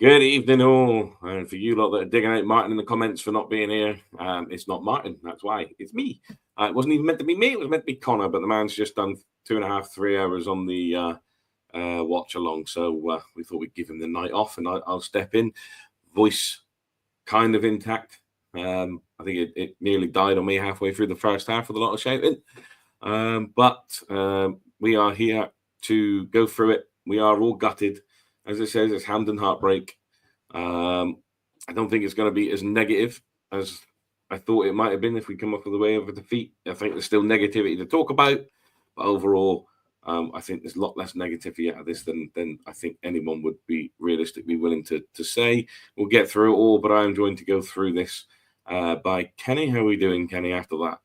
Good evening, all. And for you lot that are digging out Martin in the comments for not being here, it's not Martin. That's why. It's me. It wasn't even meant to be me. It was meant to be Connor, but the man's just done 2.5, 3 hours on the watch along. So we thought we'd give him the night off, and I'll step in. Voice kind of intact. I think it nearly died on me halfway through the first half with a lot of shouting. But we are here to go through it. We are all gutted. As it says, it's Hampden Heartbreak. I don't think it's going to be as negative as I thought it might have been if we come off of the way of a defeat. I think there's still negativity to talk about. But overall, I think there's a lot less negativity out of this than I think anyone would be realistically willing to say. We'll get through it all, but I'm joined to go through this by Kenny. How are we doing, Kenny, after that?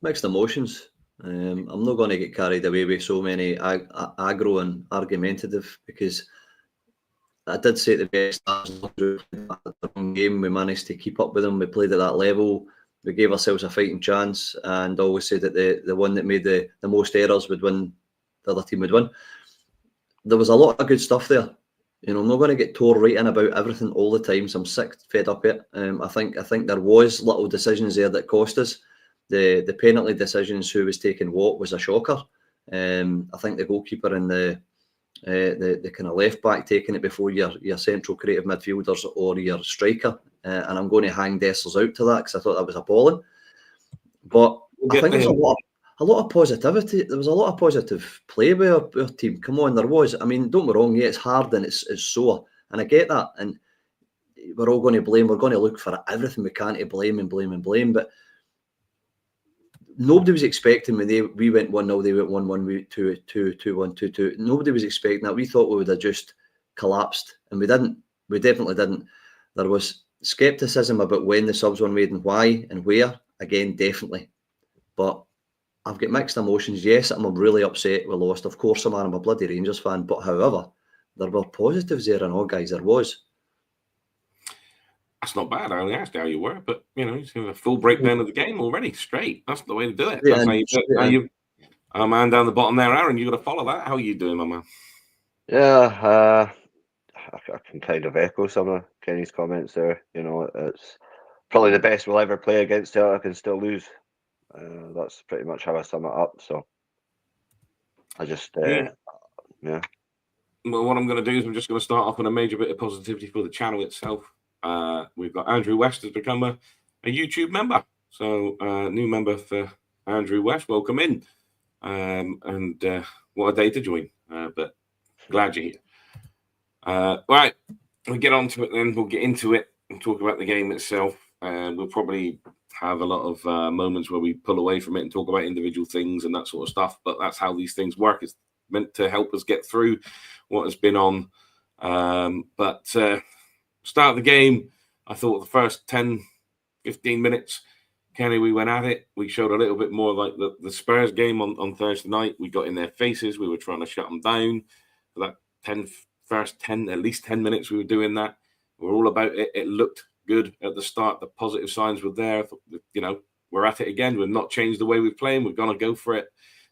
Mixed emotions. I'm not going to get carried away with so many aggro and argumentative, because I did say at the best game we managed to keep up with them. We played at that level. We gave ourselves a fighting chance, and always said that the one that made the most errors would win. The other team would win. There was a lot of good stuff there. You know, I'm not going to get tore right in about everything all the time. So I'm sick, fed up it. I think there was little decisions there that cost us. The penalty decisions, who was taking what, was a shocker. I think the goalkeeper and the kind of left back taking it before your central creative midfielders or your striker, and I'm going to hang Dessers out to that because I thought that was appalling. But I think there's a lot of positivity. There was a lot of positive play by our team. Come on, there was. I mean, don't get me wrong. Yeah, it's hard and it's sore, and I get that. And we're all going to blame. We're going to look for everything we can to blame. But nobody was expecting when we went 1-0, they went 1-1, we 2-1, 2-2. Nobody was expecting that. We thought we would have just collapsed, and we didn't. We definitely didn't. There was scepticism about when the subs were made and why and where. Again, definitely. But I've got mixed emotions. Yes, I'm really upset we lost. Of course I'm a bloody Rangers fan. But however, there were positives there and all, guys. There was. That's not bad. I only asked how you were, but you know, you have a full breakdown of the game already. Straight. That's the way to do it. That's how you do it. Our man down the bottom there, Aaron, you got to follow that. How are you doing, my man? Yeah, I can kind of echo some of Kenny's comments there. You know, it's probably the best we'll ever play against Celtic and still lose. That's pretty much how I sum it up. So I just, yeah. Well, what I'm going to do is I'm just going to start off with a major bit of positivity for the channel itself. We've got Andrew West has become a YouTube member. So new member for Andrew West. Welcome in. And what a day to join. But glad you're here. Right, we'll get on to it then. We'll get into it and talk about the game itself. We'll probably have a lot of moments where we pull away from it and talk about individual things and that sort of stuff. But that's how these things work. It's meant to help us get through what has been on. Start of the game, I thought the first 10, 15 minutes, Kenny, we went at it. We showed a little bit more like the Spurs game on Thursday night. We got in their faces. We were trying to shut them down. For that first 10, at least 10 minutes, we were doing that. We were all about it. It looked good at the start. The positive signs were there. You know, we're at it again. We've not changed the way we're playing. We're going to go for it.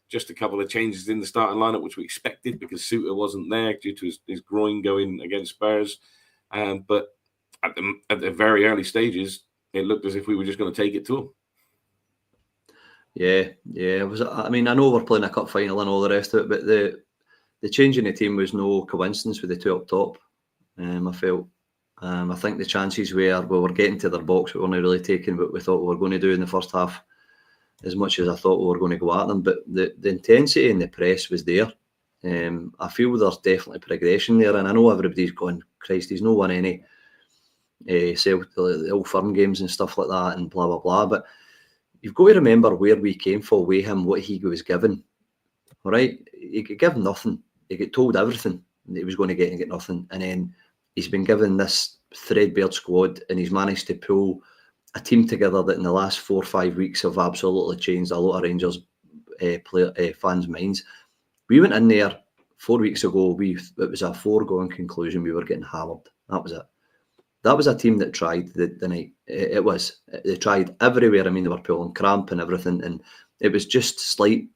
Just a couple of changes in the starting lineup, which we expected because Suter wasn't there due to his groin going against Spurs. But at the very early stages, it looked as if we were just going to take it to them. Yeah. It was. I mean, I know we're playing a cup final and all the rest of it, but the change in the team was no coincidence with the two up top. I felt. I think the chances we were getting to their box, we weren't really taking what we thought we were going to do in the first half, as much as I thought we were going to go at them. But the intensity in the press was there. I feel there's definitely progression there, and I know everybody's going, Christ, he's no won any the old firm games and stuff like that and blah, blah, blah. But you've got to remember where we came for with him, what he was given. All right? He could give nothing. He got told everything that he was going to get and get nothing. And then he's been given this threadbare squad, and he's managed to pull a team together that in the last 4 or 5 weeks have absolutely changed a lot of Rangers fans' minds. We went in there 4 weeks ago. It was a foregone conclusion we were getting hammered. That was it. That was a team that tried the night. They tried everywhere. I mean, they were pulling cramp and everything, and it was just slight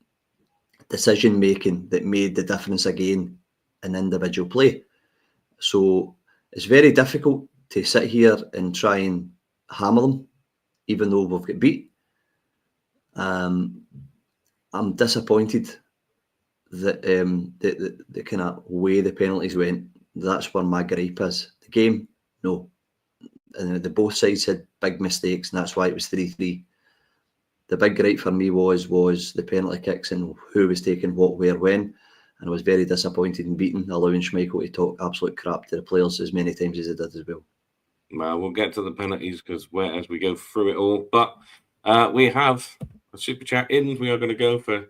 decision making that made the difference again in individual play. So it's very difficult to sit here and try and hammer them, even though we've got beat. I'm disappointed that the kind of way the penalties went. That's where my gripe is. The game, no. And the both sides had big mistakes, and that's why it was 3-3. The big gripe for me was the penalty kicks and who was taking what, where, when. And I was very disappointed in beating, allowing Schmeichel to talk absolute crap to the players as many times as he did as well. Well, we'll get to the penalties as we go through it all. But we have a super chat in. We are going to go for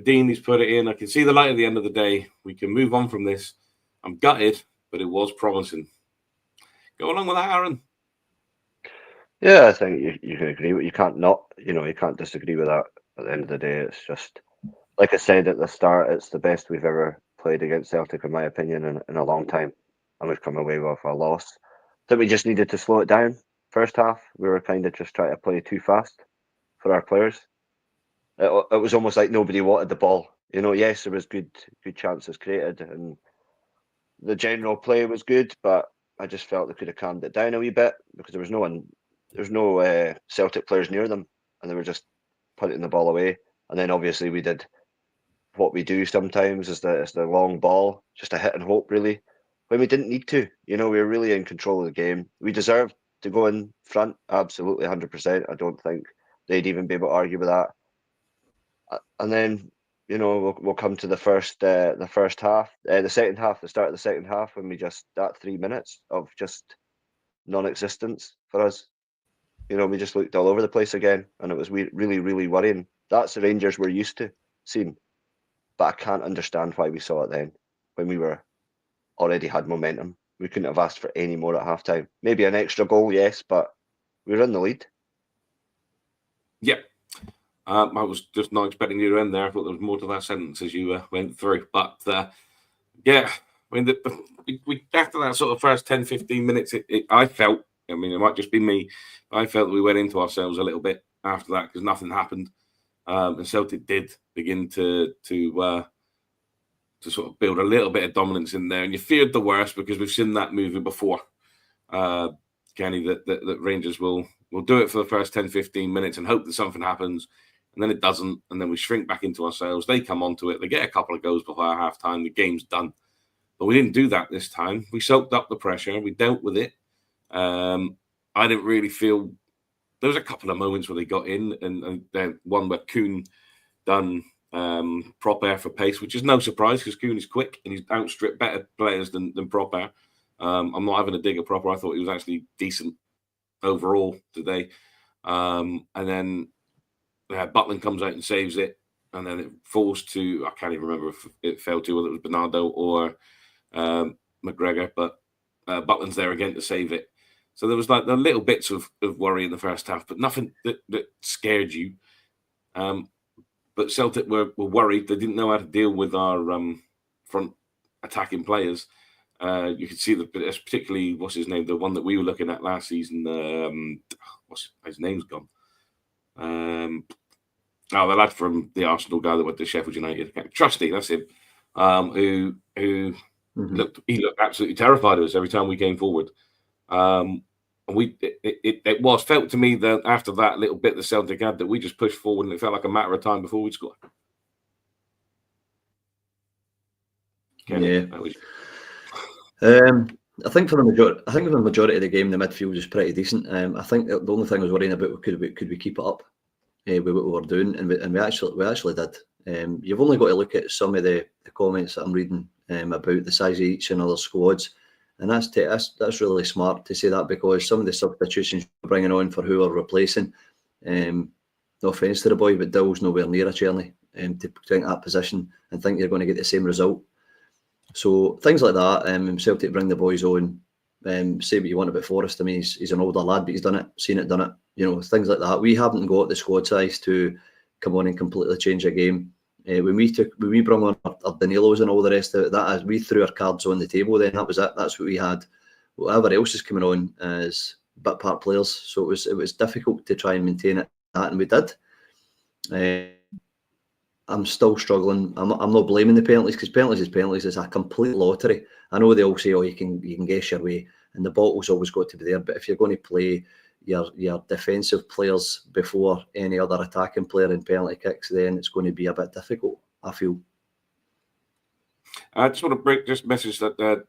Dean. He's put it in. I can see the light at the end of the day. We can move on from this. I'm gutted, but it was promising. Go along with that, Aaron. Yeah, I think you can agree with. You can't disagree with that. At the end of the day, it's just like I said at the start. It's the best we've ever played against Celtic, in my opinion, in a long time, and we've come away with a loss. I think we just needed to slow it down. First half, we were kind of just trying to play too fast for our players. It was almost like nobody wanted the ball. Yes, there was good chances created, and the general play was good, but I just felt they could have calmed it down a wee bit because there was no Celtic players near them, and they were just putting the ball away. And then obviously we did what we do sometimes is the long ball, just a hit and hope really, when we didn't need to. We were really in control of the game. We deserved to go in front, absolutely 100%. I don't think they'd even be able to argue with that. And then we'll come to the second half, the start of the second half, when that 3 minutes of just non-existence for us. We just looked all over the place again, and it was really, really worrying. That's the Rangers we're used to seeing, but I can't understand why we saw it then, when we were already had momentum. We couldn't have asked for any more at halftime. Maybe an extra goal, yes, but we were in the lead. Yeah. I was just not expecting you to end there. I thought there was more to that sentence as you went through. But yeah, I mean, we after that sort of first 10, 15 minutes, I felt, I mean, it might just be me, I felt that we went into ourselves a little bit after that because nothing happened. And Celtic did begin to sort of build a little bit of dominance in there. And you feared the worst because we've seen that movie before, Kenny, that Rangers will do it for the first 10, 15 minutes and hope that something happens. And then it doesn't, and then we shrink back into ourselves. They come onto it. They get a couple of goals before half-time. The game's done. But we didn't do that this time. We soaked up the pressure. We dealt with it. I didn't really feel... There was a couple of moments where they got in, and then one where Kuhn done prop air for pace, which is no surprise because Kuhn is quick and he's outstripped better players than prop air. I'm not having a dig at Proper. I thought he was actually decent overall today. And then Butland comes out and saves it, and then it falls to, I can't even remember if it fell to whether it was Bernardo or McGregor, but Butland's there again to save it. So there was like the little bits of worry in the first half, but nothing that scared you. But Celtic were worried. They didn't know how to deal with our front attacking players. You could see particularly, what's his name, the one that we were looking at last season. His name's gone. The lad from the Arsenal guy that went to Sheffield United, Trusty, that's him. Who looked absolutely terrified of us every time we came forward. It was felt to me that after that little bit the Celtic had that we just pushed forward and it felt like a matter of time before we'd score. Kenny, I think for the majority of the game, the midfield was pretty decent. I think the only thing I was worrying about could we keep it up with what we were doing, and we actually did. You've only got to look at some of the comments that I'm reading about the size of each and other squads, and that's really smart to say that, because some of the substitutions we're bringing on for who we're replacing, no offence to the boy, but Dill's nowhere near a Cherny to take that position and think you're going to get the same result. So things like that, Celtic bring the boys on, say what you want about Forrest. I mean, he's an older lad, but he's done it, seen it, done it. Things like that. We haven't got the squad size to come on and completely change a game. When we brought on our Danilos and all the rest of it, we threw our cards on the table. Then that was it. That's what we had. Whatever else is coming on as bit part players. So it was difficult to try and maintain it, and we did. I'm still struggling. I'm not blaming the penalties, because penalties is penalties. It's a complete lottery. I know they all say, oh, you can guess your way, and the bottle's always got to be there. But if you're going to play your defensive players before any other attacking player in penalty kicks, then it's going to be a bit difficult, I feel. I just want to break this message that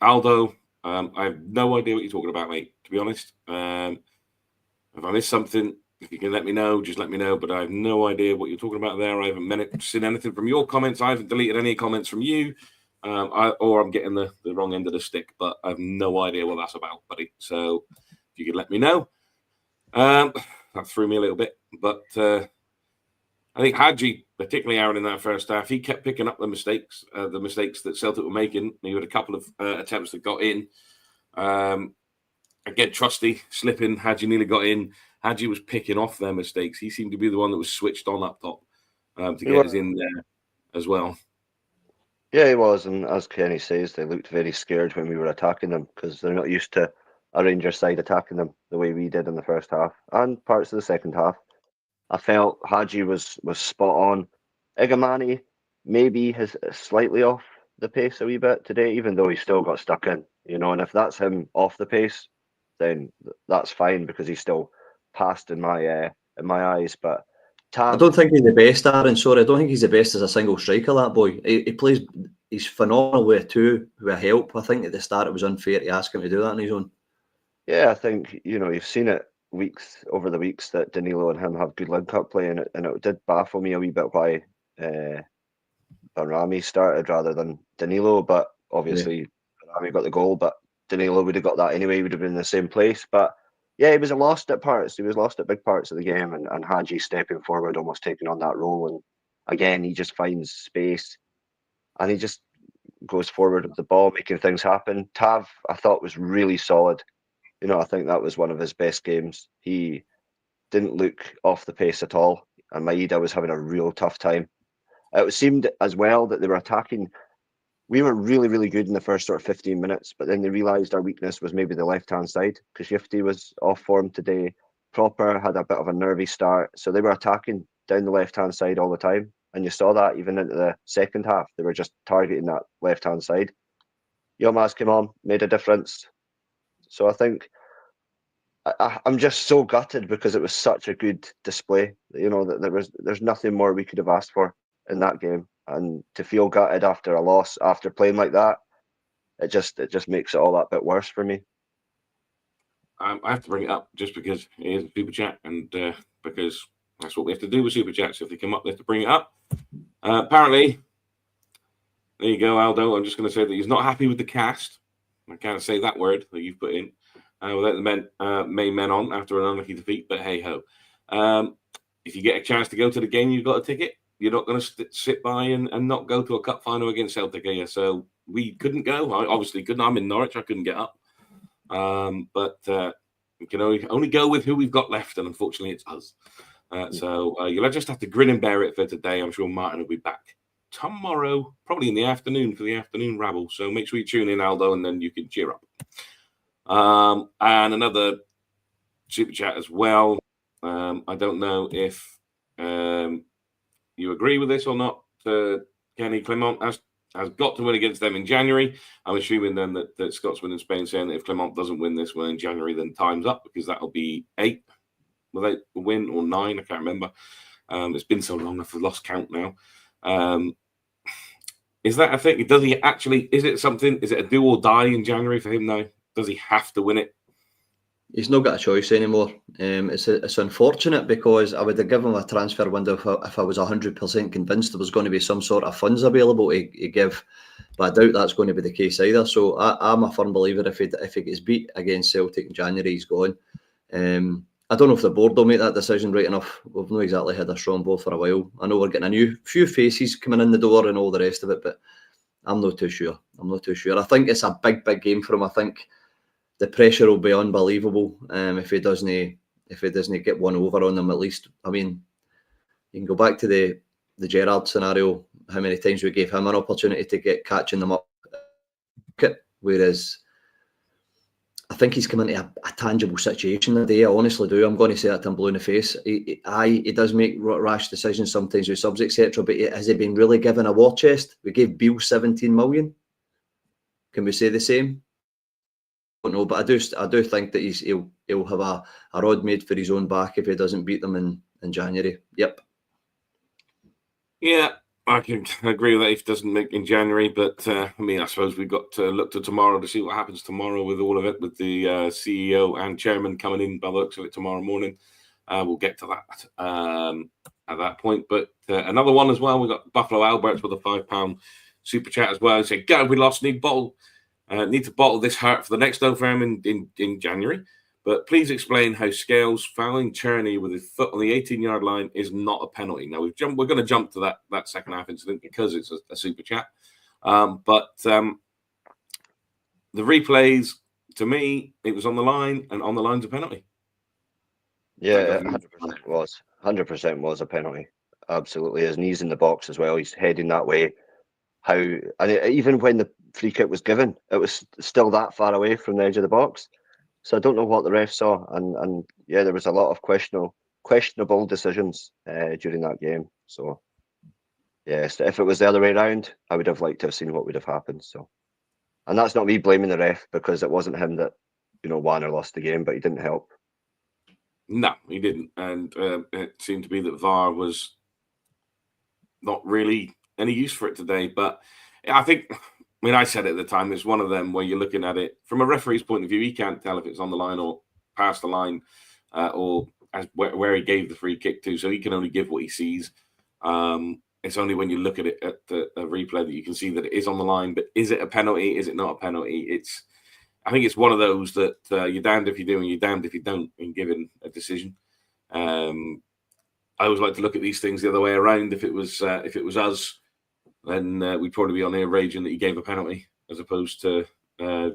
Aldo, I have no idea what you're talking about, mate, to be honest. If I missed something, if you can let me know, just let me know. But I have no idea what you're talking about there. I haven't seen anything from your comments. I haven't deleted any comments from you. Or I'm getting the wrong end of the stick, but I have no idea what that's about, buddy. So if you could let me know. That threw me a little bit. But I think Hadji, particularly Aaron, in that first half, he kept picking up the mistakes that Celtic were making. He had a couple of attempts that got in. Again, Trusty slipping. Hadji nearly got in. Hadji was picking off their mistakes. He seemed to be the one that was switched on up top to get us in there as well. Yeah, he was. And as Kenny says, they looked very scared when we were attacking them, because they're not used to a Rangers side attacking them the way we did in the first half and parts of the second half. I felt Hadji was spot on. Igamani maybe has slightly off the pace a wee bit today, even though he still got stuck in, and if that's him off the pace, then that's fine, because he's still passed in my eyes. But Tav, I don't think he's the best, Aaron. Sorry, I don't think he's the best as a single striker, that boy. He plays, he's phenomenal with two, with help. I think at the start it was unfair to ask him to do that on his own. Yeah, I think, you've seen it over the weeks that Danilo and him have good link-up play, and it did baffle me a wee bit why Rami started rather than Danilo, but obviously Rami got the goal, but Danilo would have got that anyway. He would have been in the same place. But yeah, he was lost at parts. He was lost at big parts of the game, and Hadji stepping forward, almost taking on that role. And again, he just finds space, and he just goes forward with the ball, making things happen. Tav, I thought, was really solid. I think that was one of his best games. He didn't look off the pace at all, and Maeda was having a real tough time. It seemed as well that they were attacking. We were really, really good in the first sort of 15 minutes, but then they realised our weakness was maybe the left-hand side, because Shifty was off form today. Proper had a bit of a nervy start, so they were attacking down the left-hand side all the time, and you saw that even into the second half. They were just targeting that left-hand side. Yilmaz came on, made a difference. So I think I'm just so gutted, because it was such a good display. That there's nothing more we could have asked for in that game, and to feel gutted after a loss, after playing like that, it just makes it all that bit worse for me. I have to bring it up just because it is a super chat, and because that's what we have to do with super chats. If they come up, they have to bring it up. Apparently, there you go, Aldo. I'm just going to say that he's not happy with the cast. I can't say that word that you've put in without the main men on after an unlucky defeat. But hey ho, if you get a chance to go to the game, you've got a ticket. You're not going to sit by and not go to a cup final against Celtic, are you? So we couldn't go. I obviously couldn't. I'm in Norwich. I couldn't get up. But we can only go with who we've got left, and unfortunately, it's us. So you'll just have to grin and bear it for today. I'm sure Martin will be back tomorrow, probably in the afternoon for the afternoon rabble. So make sure you tune in, Aldo, and then you can cheer up. And another super chat as well. I don't know if you agree with this or not. Kenny Clement has got to win against them in January. I'm assuming then that Scott's winning Spain, saying that if Clement doesn't win this one in January, then time's up, because that'll be 8 without a win, or 9. I can't remember. It's been so long, I've lost count now. Is that a thing? Does he actually? Is it something? Is it a do or die in January for him now? Does he have to win it? He's not got a choice anymore. It's unfortunate, because I would have given him a transfer window if I was 100% convinced there was going to be some sort of funds available to give, but I doubt that's going to be the case either. So I'm a firm believer if he gets beat against Celtic in January, he's gone. I don't know if the board will make that decision right enough. We've not exactly had a strong board for a while. I know we're getting a few faces coming in the door and all the rest of it, but I'm not too sure. I think it's a big game for him. I think the pressure will be unbelievable if he doesn't get one over on them at least. I mean, you can go back to the Gerrard scenario, how many times we gave him an opportunity to get catching them up, whereas I think he's come into a tangible situation today. I honestly do. I'm going to say that to him blue in the face. He does make rash decisions sometimes with subs, etc. But has he been really given a war chest? We gave Beale 17 million. Can we say the same? I don't know, but I do think that he'll have a rod made for his own back if he doesn't beat them in January. Yep. Yeah, I can agree with that if it doesn't make in January, but I mean, I suppose we've got to look to tomorrow to see what happens tomorrow with all of it, with the CEO and chairman coming in by the looks of it tomorrow morning. We'll get to that at that point. But another one as well, we've got Buffalo Alberts with a £5 super chat as well. Say, "God, we lost, need to bottle this hurt for the next Old Firm in January. But please explain how Scales fouling Cherney with his foot on the 18-yard line is not a penalty." Now we're going to jump to that second half incident because it's a super chat. But the replays, to me, it was on the line, and on the line's a penalty. Yeah, 100% was a penalty. Absolutely, his knees in the box as well. He's heading that way. Even when the free kick was given, it was still that far away from the edge of the box. So I don't know what the ref saw, and yeah, there was a lot of questionable decisions during that game. So yes, if it was the other way around, I would have liked to have seen what would have happened. So, and that's not me blaming the ref, because it wasn't him that won or lost the game, but he didn't help. No, he didn't, and it seemed to be that VAR was not really any use for it today. But I think, I said it at the time, it's one of them where you're looking at it from a referee's point of view. He can't tell if it's on the line or past the line, or where he gave the free kick to. So he can only give what he sees. It's only when you look at it at the replay that you can see that it is on the line. But is it a penalty? Is it not a penalty? I think it's one of those that you're damned if you do and you're damned if you don't in giving a decision. I always like to look at these things the other way around. If it was us, then we'd probably be on here raging that he gave a penalty as opposed to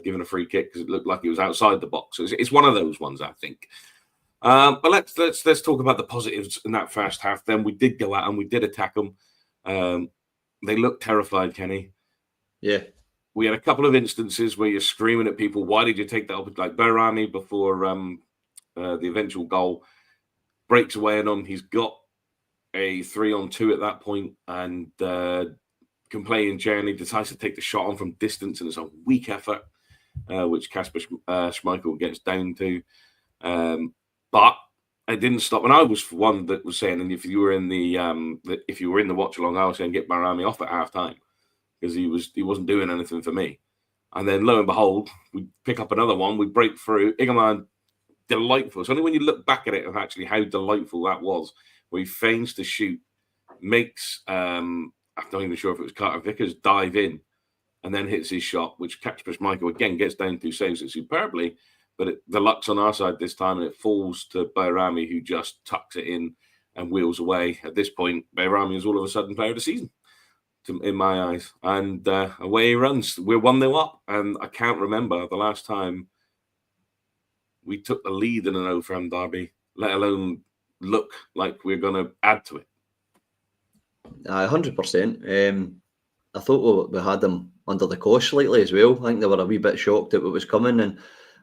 giving a free kick because it looked like it was outside the box. So it's one of those ones, I think. But let's talk about the positives in that first half. Then we did go out and we did attack them. They looked terrified, Kenny. Yeah. We had a couple of instances where you're screaming at people, "Why did you take that up?" Like Bayrami before the eventual goal breaks away on him. He's got a 3-on-2 at that point, and can play in Cherney, decides to take the shot on from distance, and it's a weak effort, which Kasper Schmeichel gets down to. But it didn't stop. And I was one that was saying, and if you were in the watch along, I was saying get Bayrami off at half time because he wasn't doing anything for me. And then lo and behold, we pick up another one. We break through. Ingerman, delightful. It's only when you look back at it of actually how delightful that was, where he feigns to shoot, makes I'm not even sure if it was Carter Vickers dive in, and then hits his shot, which Kasper Schmeichel again gets down to, saves it superbly. But the luck's on our side this time, and it falls to Bayrami, who just tucks it in and wheels away. At this point, Bayrami is all of a sudden player of the season, in my eyes. And away he runs. We're 1-0 up, and I can't remember the last time we took the lead in an Old Firm derby, let alone look like we're going to add to it. 100%. I thought we had them under the cosh slightly as well. I think they were a wee bit shocked at what was coming, and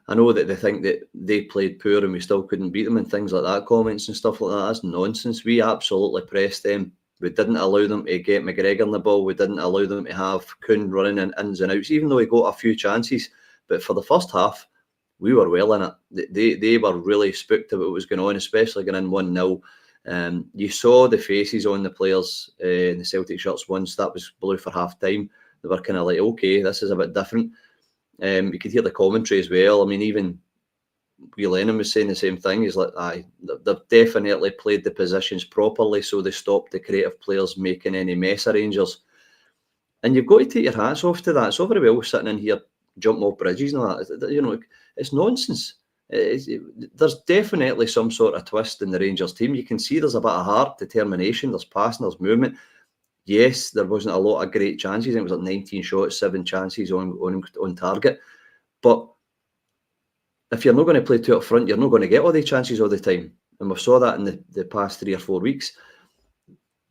I know that they think that they played poor and we still couldn't beat them and things like that, comments and stuff like that. That's nonsense. We absolutely pressed them. We didn't allow them to get McGregor on the ball. We didn't allow them to have Kuhn running in ins and outs, even though he got a few chances. But for the first half, we were well in it. They were really spooked about what was going on, especially going in 1-0. You saw the faces on the players in the Celtic shirts once that was blue for half time. They were kind of like, okay, this is a bit different. You could hear the commentary as well. I mean, even Will Lennon was saying the same thing. He's like, they've definitely played the positions properly, so they stopped the creative players making any mess of Rangers. And you've got to take your hats off to that. It's all very well sitting in here jumping off bridges and all that. It's nonsense. There's definitely some sort of twist in the Rangers team. You can see there's a bit of heart, determination, there's passing, there's movement. Yes, there wasn't a lot of great chances. It was like 19 shots, 7 chances on target. But if you're not going to play two up front, you're not going to get all the chances all the time. And we saw that in the past 3 or 4 weeks.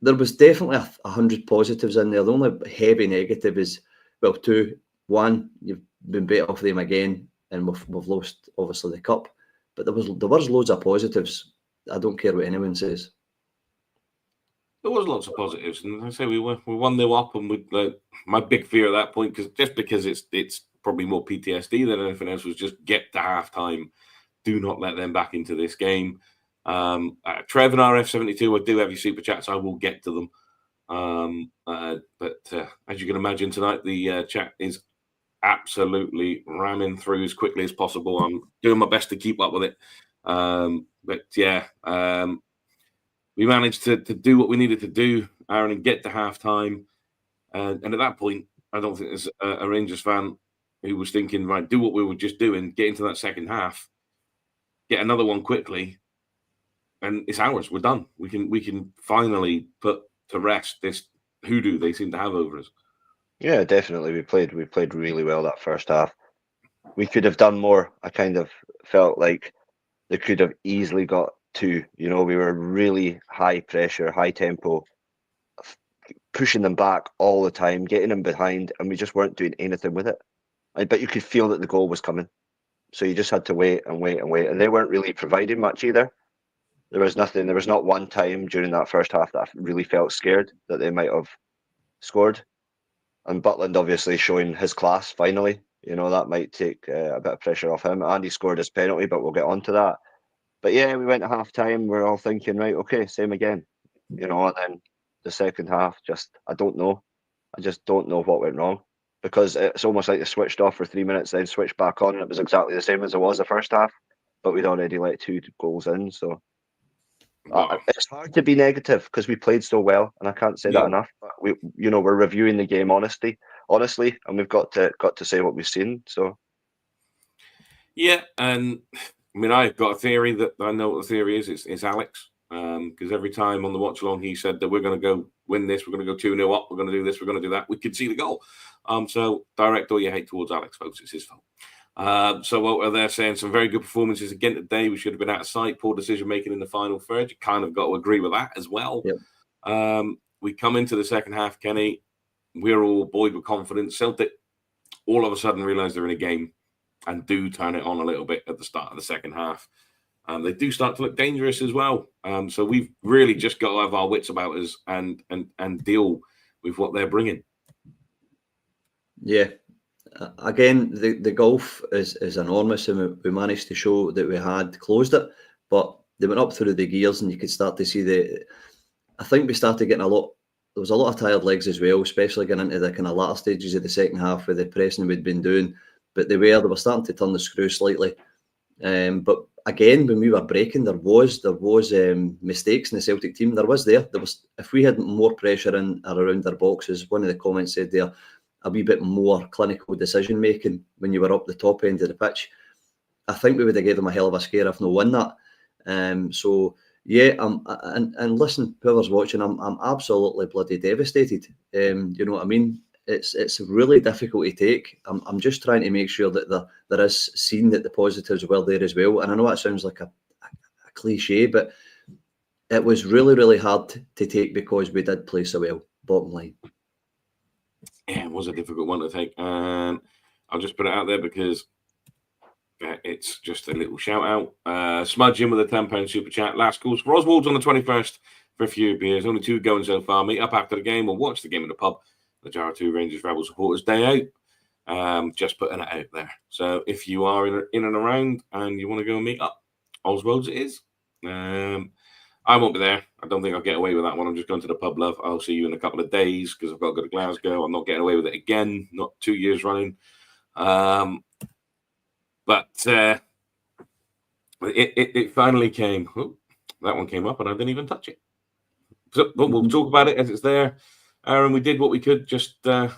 There was definitely 100 positives in there. The only heavy negative is, well, 2. 1, you've been better off them again. and we've lost obviously the cup. But there was loads of positives. I don't care what anyone says. There was lots of positives, and I say we 1-0 up, and my big fear at that point, because it's probably more PTSD than anything else, was just get to halftime. Do not let them back into this game. Trev and RF72, I do have your super chats. I will get to them. But as you can imagine tonight, the chat is absolutely ramming through as quickly as possible. I'm doing my best to keep up with it. But yeah, we managed to do what we needed to do, Aaron, and get to halftime. And at that point, I don't think there's a Rangers fan who was thinking, right, do what we were just doing, get into that second half, get another one quickly, and it's ours. We're done. We can finally put to rest this hoodoo they seem to have over us. Yeah, definitely. We played really well that first half. We could have done more. I kind of felt like they could have easily got two. We were really high pressure, high tempo, pushing them back all the time, getting them behind, and we just weren't doing anything with it. But you could feel that the goal was coming. So you just had to wait and wait and wait. And they weren't really providing much either. There was nothing. There was not one time during that first half that I really felt scared that they might have scored. And Butland obviously showing his class finally. That might take a bit of pressure off him. Andy scored his penalty, but we'll get on to that. But yeah, we went at half time. We're all thinking, right, okay, same again. And then the second half, I don't know. I just don't know what went wrong. Because it's almost like they switched off for 3 minutes, then switched back on, and it was exactly the same as it was the first half. But we'd already let 2 goals in, so it's hard to be negative because we played so well, and I can't say that enough. But we're reviewing the game honestly, and we've got to say what we've seen. So yeah, and I mean, I've got a theory that I know what the theory is. It's Alex, because every time on the watch along he said that we're going to go win this, we're going to go 2-0 up, we're going to do this, we're going to do that. We could see the goal. So direct all your hate towards Alex, folks. It's his fault. So what they're saying, some very good performances again today. We should have been out of sight. Poor decision making in the final third. You kind of got to agree with that as well. Yep. We come into the second half, Kenny. We're all buoyed with confidence. Celtic all of a sudden realise they're in a game and do turn it on a little bit at the start of the second half. They do start to look dangerous as well. So we've really just got to have our wits about us and deal with what they're bringing. Yeah. Again, the gulf is enormous, and we managed to show that we had closed it, but they went up through the gears, and you could start to see I think we started getting there was a lot of tired legs as well, especially getting into the kind of latter stages of the second half with the pressing we'd been doing, but they were starting to turn the screw slightly. But again, when we were breaking, there was mistakes in the Celtic team. There was if we had more pressure in or around their boxes, one of the comments said there, a wee bit more clinical decision making when you were up the top end of the pitch, I think we would have gave them a hell of a scare if no won that. So yeah, and listen, whoever's watching, I'm absolutely bloody devastated. You know what I mean? It's really difficult to take. I'm just trying to make sure that there is seen that the positives were there as well. And I know that sounds like a cliche, but it was really, really hard to take because we did play so well, bottom line. Yeah, it was a difficult one to take. And I'll just put it out there because it's just a little shout out. Smudge in with a £10 super chat. Last calls for Oswald's on the 21st for a few beers. Only 2 going so far. Meet up after the game or watch the game in the pub. The Jar 2 Rangers Rabble supporters day out. Just putting it out there. So if you are in and around and you want to go and meet up, Oswald's it is. I won't be there. I don't think I'll get away with that one. I'm just going to the pub, love. I'll see you in a couple of days because I've got to go to Glasgow. I'm not getting away with it again. Not 2 years running. But it finally came. Oh, that one came up and I didn't even touch it. So we'll talk about it as it's there. Aaron, we did what we could, just a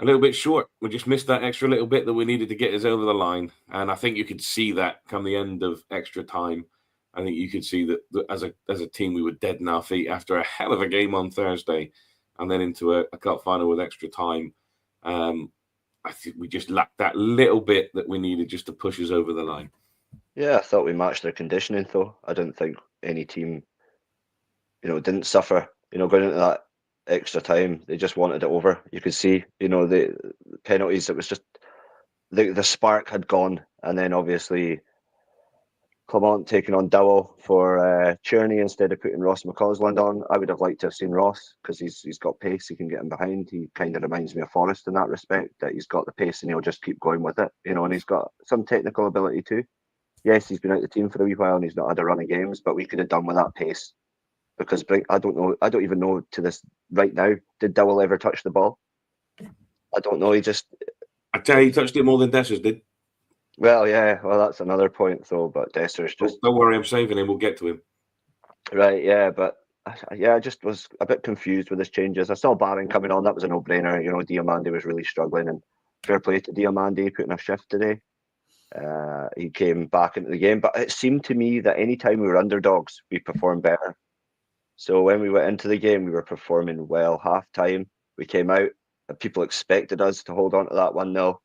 little bit short. We just missed that extra little bit that we needed to get us over the line. And I think you could see that come the end of extra time. I think you could see that as a team, we were dead in our feet after a hell of a game on Thursday and then into a cup final with extra time. I think we just lacked that little bit that we needed just to push us over the line. Yeah, I thought we matched their conditioning, though. I didn't think any team, didn't suffer, going into that extra time. They just wanted it over. You could see, the penalties, it was just the spark had gone, and then obviously Clement taking on Dowell for Tierney instead of putting Ross McCausland on. I would have liked to have seen Ross because he's got pace. He can get him behind. He kind of reminds me of Forrest in that respect, that he's got the pace and he'll just keep going with it, and he's got some technical ability too. Yes, he's been out of the team for a wee while and he's not had a run of games, but we could have done with that pace. Because I don't even know to this right now, did Dowell ever touch the ball? I don't know. I tell you, he touched it more than Dessers did. Well, yeah, that's another point though. But Dessers just don't worry, I'm saving him. We'll get to him. Right, yeah, but I just was a bit confused with his changes. I saw Barron coming on; that was a no-brainer. Diomande was really struggling, and fair play to Diomande putting a shift today. He came back into the game, but it seemed to me that any time we were underdogs, we performed better. So when we went into the game, we were performing well. Half time, we came out, and people expected us to hold on to that 1-0,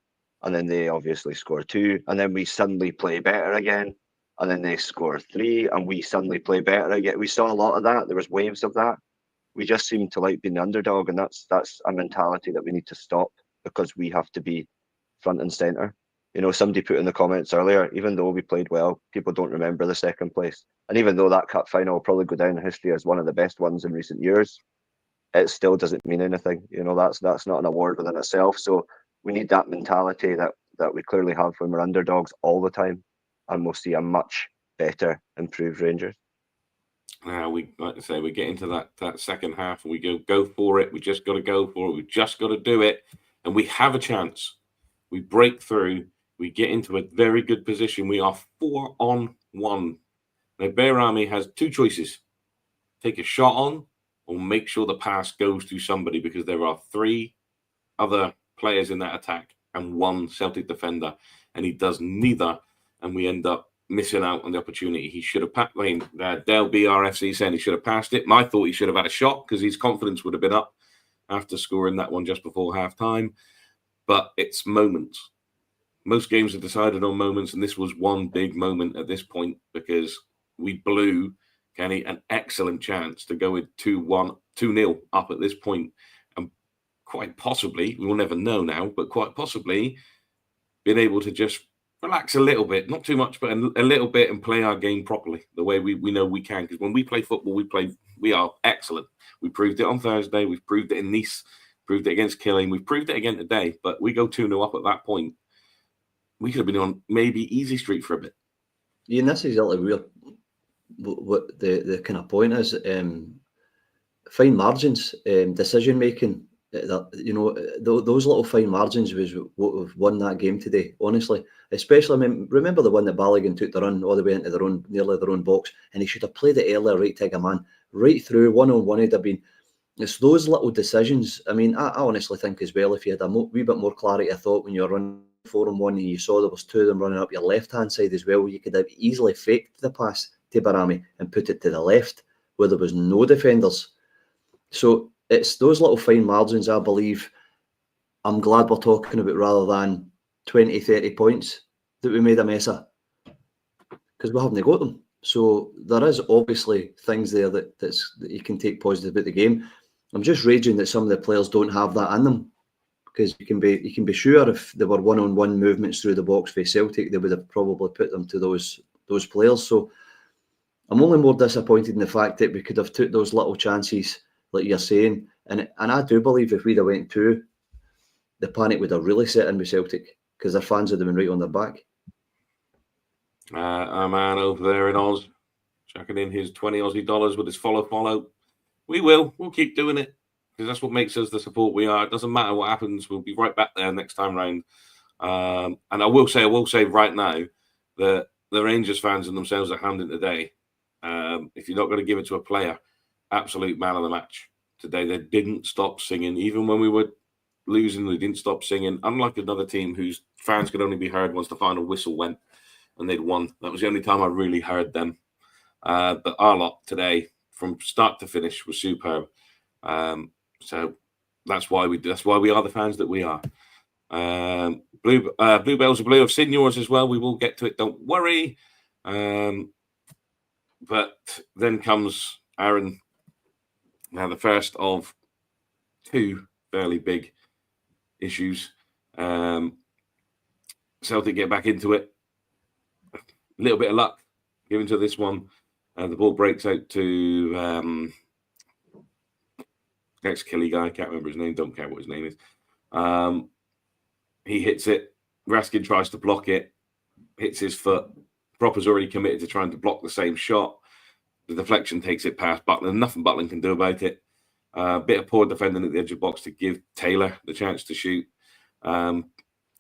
and then they obviously scored 2, and then we suddenly play better again, and then they score 3, and we suddenly play better again. We saw a lot of that. There was waves of that. We just seemed to like being the underdog, and that's a mentality that we need to stop, because we have to be front and centre. Somebody put in the comments earlier, even though we played well, people don't remember the second place. And even though that cup final will probably go down in history as one of the best ones in recent years, it still doesn't mean anything. That's not an award within itself. So we need that mentality that we clearly have when we're underdogs all the time, and we'll see a much better, improved Rangers. Now we get into that second half and we go for it. We just got to go for it. We just got to do it, and we have a chance. We break through. We get into a very good position. We are 4-on-1. Now, Bear Army has 2 choices. Take a shot on or make sure the pass goes to somebody, because there are 3 other players in that attack and 1 Celtic defender, and he does neither, and we end up missing out on the opportunity. He should have passed. Dale BRFC saying he should have passed it. I thought he should have had a shot because his confidence would have been up after scoring that one just before half-time. But it's moments. Most games are decided on moments, and this was one big moment at this point, because we blew, Kenny, an excellent chance to go with 2-0 up at this point. And quite possibly, we will never know now, but quite possibly being able to just relax a little bit, not too much, but a little bit, and play our game properly the way we know we can. Because when we play football, we are excellent. We proved it on Thursday. We've proved it in Nice, proved it against Killing. We've proved it again today, but we go 2-0 up at that point. We could have been on maybe easy street for a bit. Yeah, and that's exactly what the kind of point is. Fine margins, decision making. Those little fine margins was what have won that game today. Honestly, especially, remember the one that Balogun took the run all the way into nearly their own box, and he should have played it earlier, right to a man, right through 1-on-1. It'd have been. It's those little decisions. I honestly think as well, if you had a wee bit more clarity of thought when you're running 4-on-1 and you saw there was 2 of them running up your left-hand side as well, you could have easily faked the pass to Barami and put it to the left where there was no defenders. So it's those little fine margins, I believe, I'm glad we're talking about, rather than 20, 30 points that we made a mess of, because we haven't got them. So there is obviously things there that you can take positive about the game. I'm just raging that some of the players don't have that in them, because you can be sure if there were 1-on-1 movements through the box for Celtic, they would have probably put them to those players. So I'm only more disappointed in the fact that we could have took those little chances, like you're saying, and I do believe if we'd have went 2, the panic would have really set in with Celtic, because their fans would have been right on their back. Our man over there in Oz, chucking in his 20 Aussie dollars with his follow. We'll keep doing it, because that's what makes us the support we are. It doesn't matter what happens, we'll be right back there next time round. And I will say right now that the Rangers fans and themselves at Hampden today, if you're not going to give it to a player, absolute man of the match today. They didn't stop singing. Even when we were losing, they didn't stop singing. Unlike another team whose fans could only be heard once the final whistle went and they'd won. That was the only time I really heard them. But our lot today, from start to finish, was superb. So that's why we are the fans that we are. Bluebells are blue. I've seen yours as well. We will get to it. Don't worry. But then comes Aaron. Now the first of 2 fairly big issues. Celtic get back into it. A little bit of luck given to this one. The ball breaks out to ex-Killy guy. Can't remember his name. Don't care what his name is. He hits it. Raskin tries to block it. Hits his foot. Proper's already committed to trying to block the same shot. The deflection takes it past Butland. Nothing Butland can do about it. Bit of poor defending at the edge of the box to give Taylor the chance to shoot. And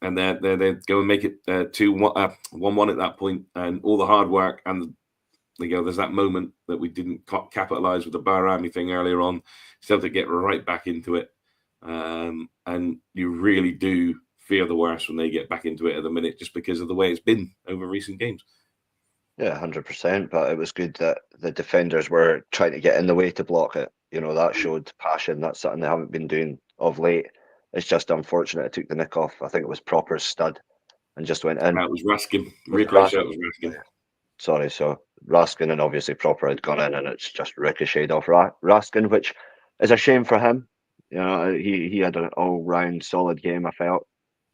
they're going to make it 1-1 at that point. And all the hard work and there's that moment that we didn't capitalize with the Bahrami thing earlier on. Celtic get right back into it. And you really do fear the worst when they get back into it at the minute, just because of the way it's been over recent games. Yeah, 100%. But it was good that the defenders were trying to get in the way to block it. That showed passion. That's something they haven't been doing of late. It's just unfortunate it took the nick off. I think it was Proper's stud and just went in. That was Raskin. Replay shot was Raskin. Sorry, so Raskin and obviously Proper had gone in, and it's just ricocheted off Raskin, which is a shame for him. He had an all-round solid game. I felt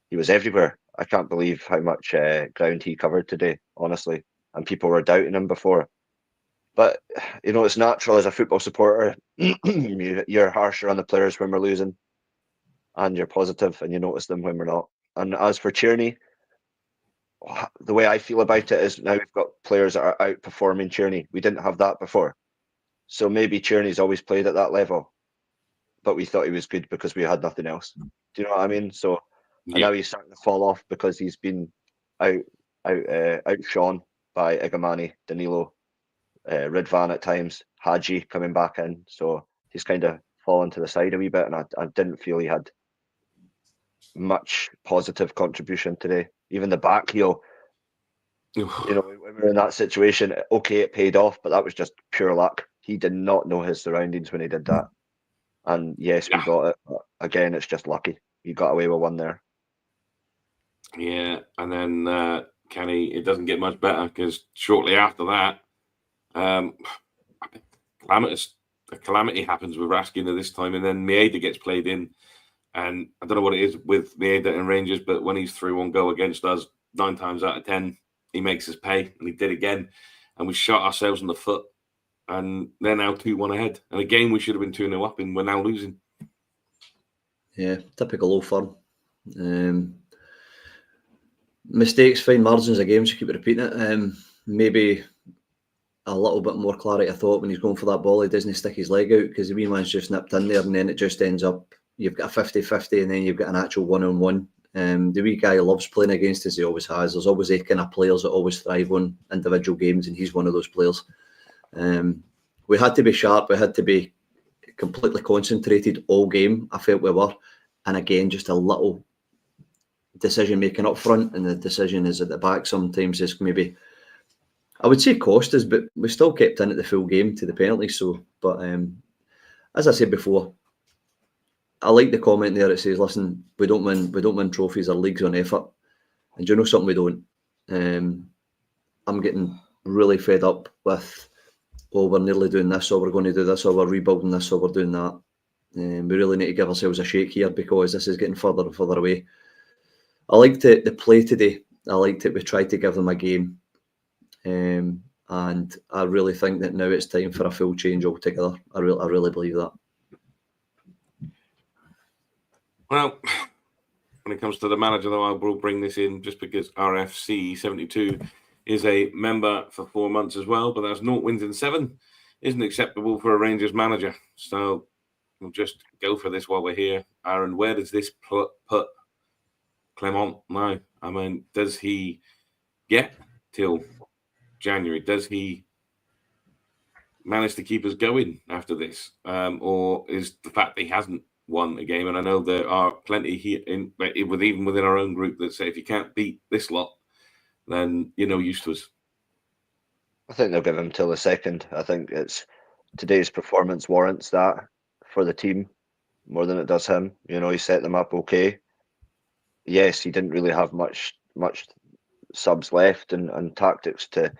he was everywhere. I can't believe how much ground he covered today, honestly. And people were doubting him before. But, it's natural as a football supporter. You're harsher on the players when we're losing. And you're positive and you notice them when we're not. And as for Tierney, the way I feel about it is now we've got players that are outperforming Tierney. We didn't have that before. So maybe Tierney's always played at that level. But we thought he was good because we had nothing else. Do you know what I mean? So and now he's starting to fall off because he's been outshone by Igamani, Danilo, Ridvan at times, Hadji coming back in. So he's kind of fallen to the side a wee bit, and I didn't feel he had much positive contribution today. Even the back heel, when we were in that situation, okay, it paid off, but that was just pure luck. He did not know his surroundings when he did that. And yes, we got it. But again, it's just lucky. He got away with one there. Yeah, and then Kenny, it doesn't get much better because shortly after that, a calamity happens with Raskin at this time, and then Maeda gets played in. And I don't know what it is with Maeda and Rangers, but when he's through one go against us, 9 times out of 10, he makes us pay, and he did again. And we shot ourselves in the foot, and they're now 2-1 ahead. And again, we should have been 2-0 up, and we're now losing. Yeah, typical Old Firm. Mistakes, fine margins of games, you keep repeating it. Maybe a little bit more clarity, I thought, when he's going for that ball, he doesn't stick his leg out because the wee man's just nipped in there, and then it just ends up, you've got a 50-50 and then you've got an actual one-on-one. The wee guy loves playing against us, he always has. There's always a kind of players that always thrive on individual games, and he's one of those players. We had to be sharp, we had to be completely concentrated all game, I felt we were. And again, just a little decision making up front, and the decision is at the back sometimes is maybe, I would say, cost us, but we still kept in at the full game to the penalty. So, but as I said before, I like the comment there. It says, "Listen, we don't win trophies or leagues on effort." And do you know something? We don't. I'm getting really fed up with, oh, we're nearly doing this, or we're going to do this, or we're rebuilding this, or we're doing that. We really need to give ourselves a shake here because this is getting further and further away. I liked the play today. I liked it. We tried to give them a game. And I really think that now it's time for a full change altogether. I really believe that. Well, when it comes to the manager, though, I will bring this in just because RFC 72 is a member for 4 months as well, but that's 0 wins in 7. Isn't acceptable for a Rangers manager. So we'll just go for this while we're here. Aaron, where does this put Clement now? I mean, does he get till January? Does he manage to keep us going after this? Or is the fact that he hasn't won a game, and I know there are plenty here, even within our own group, that say if you can't beat this lot, then you're no use to us? I think they'll give him till the second. I think it's today's performance warrants that for the team more than it does him. He set them up okay. Yes, he didn't really have much subs left and tactics to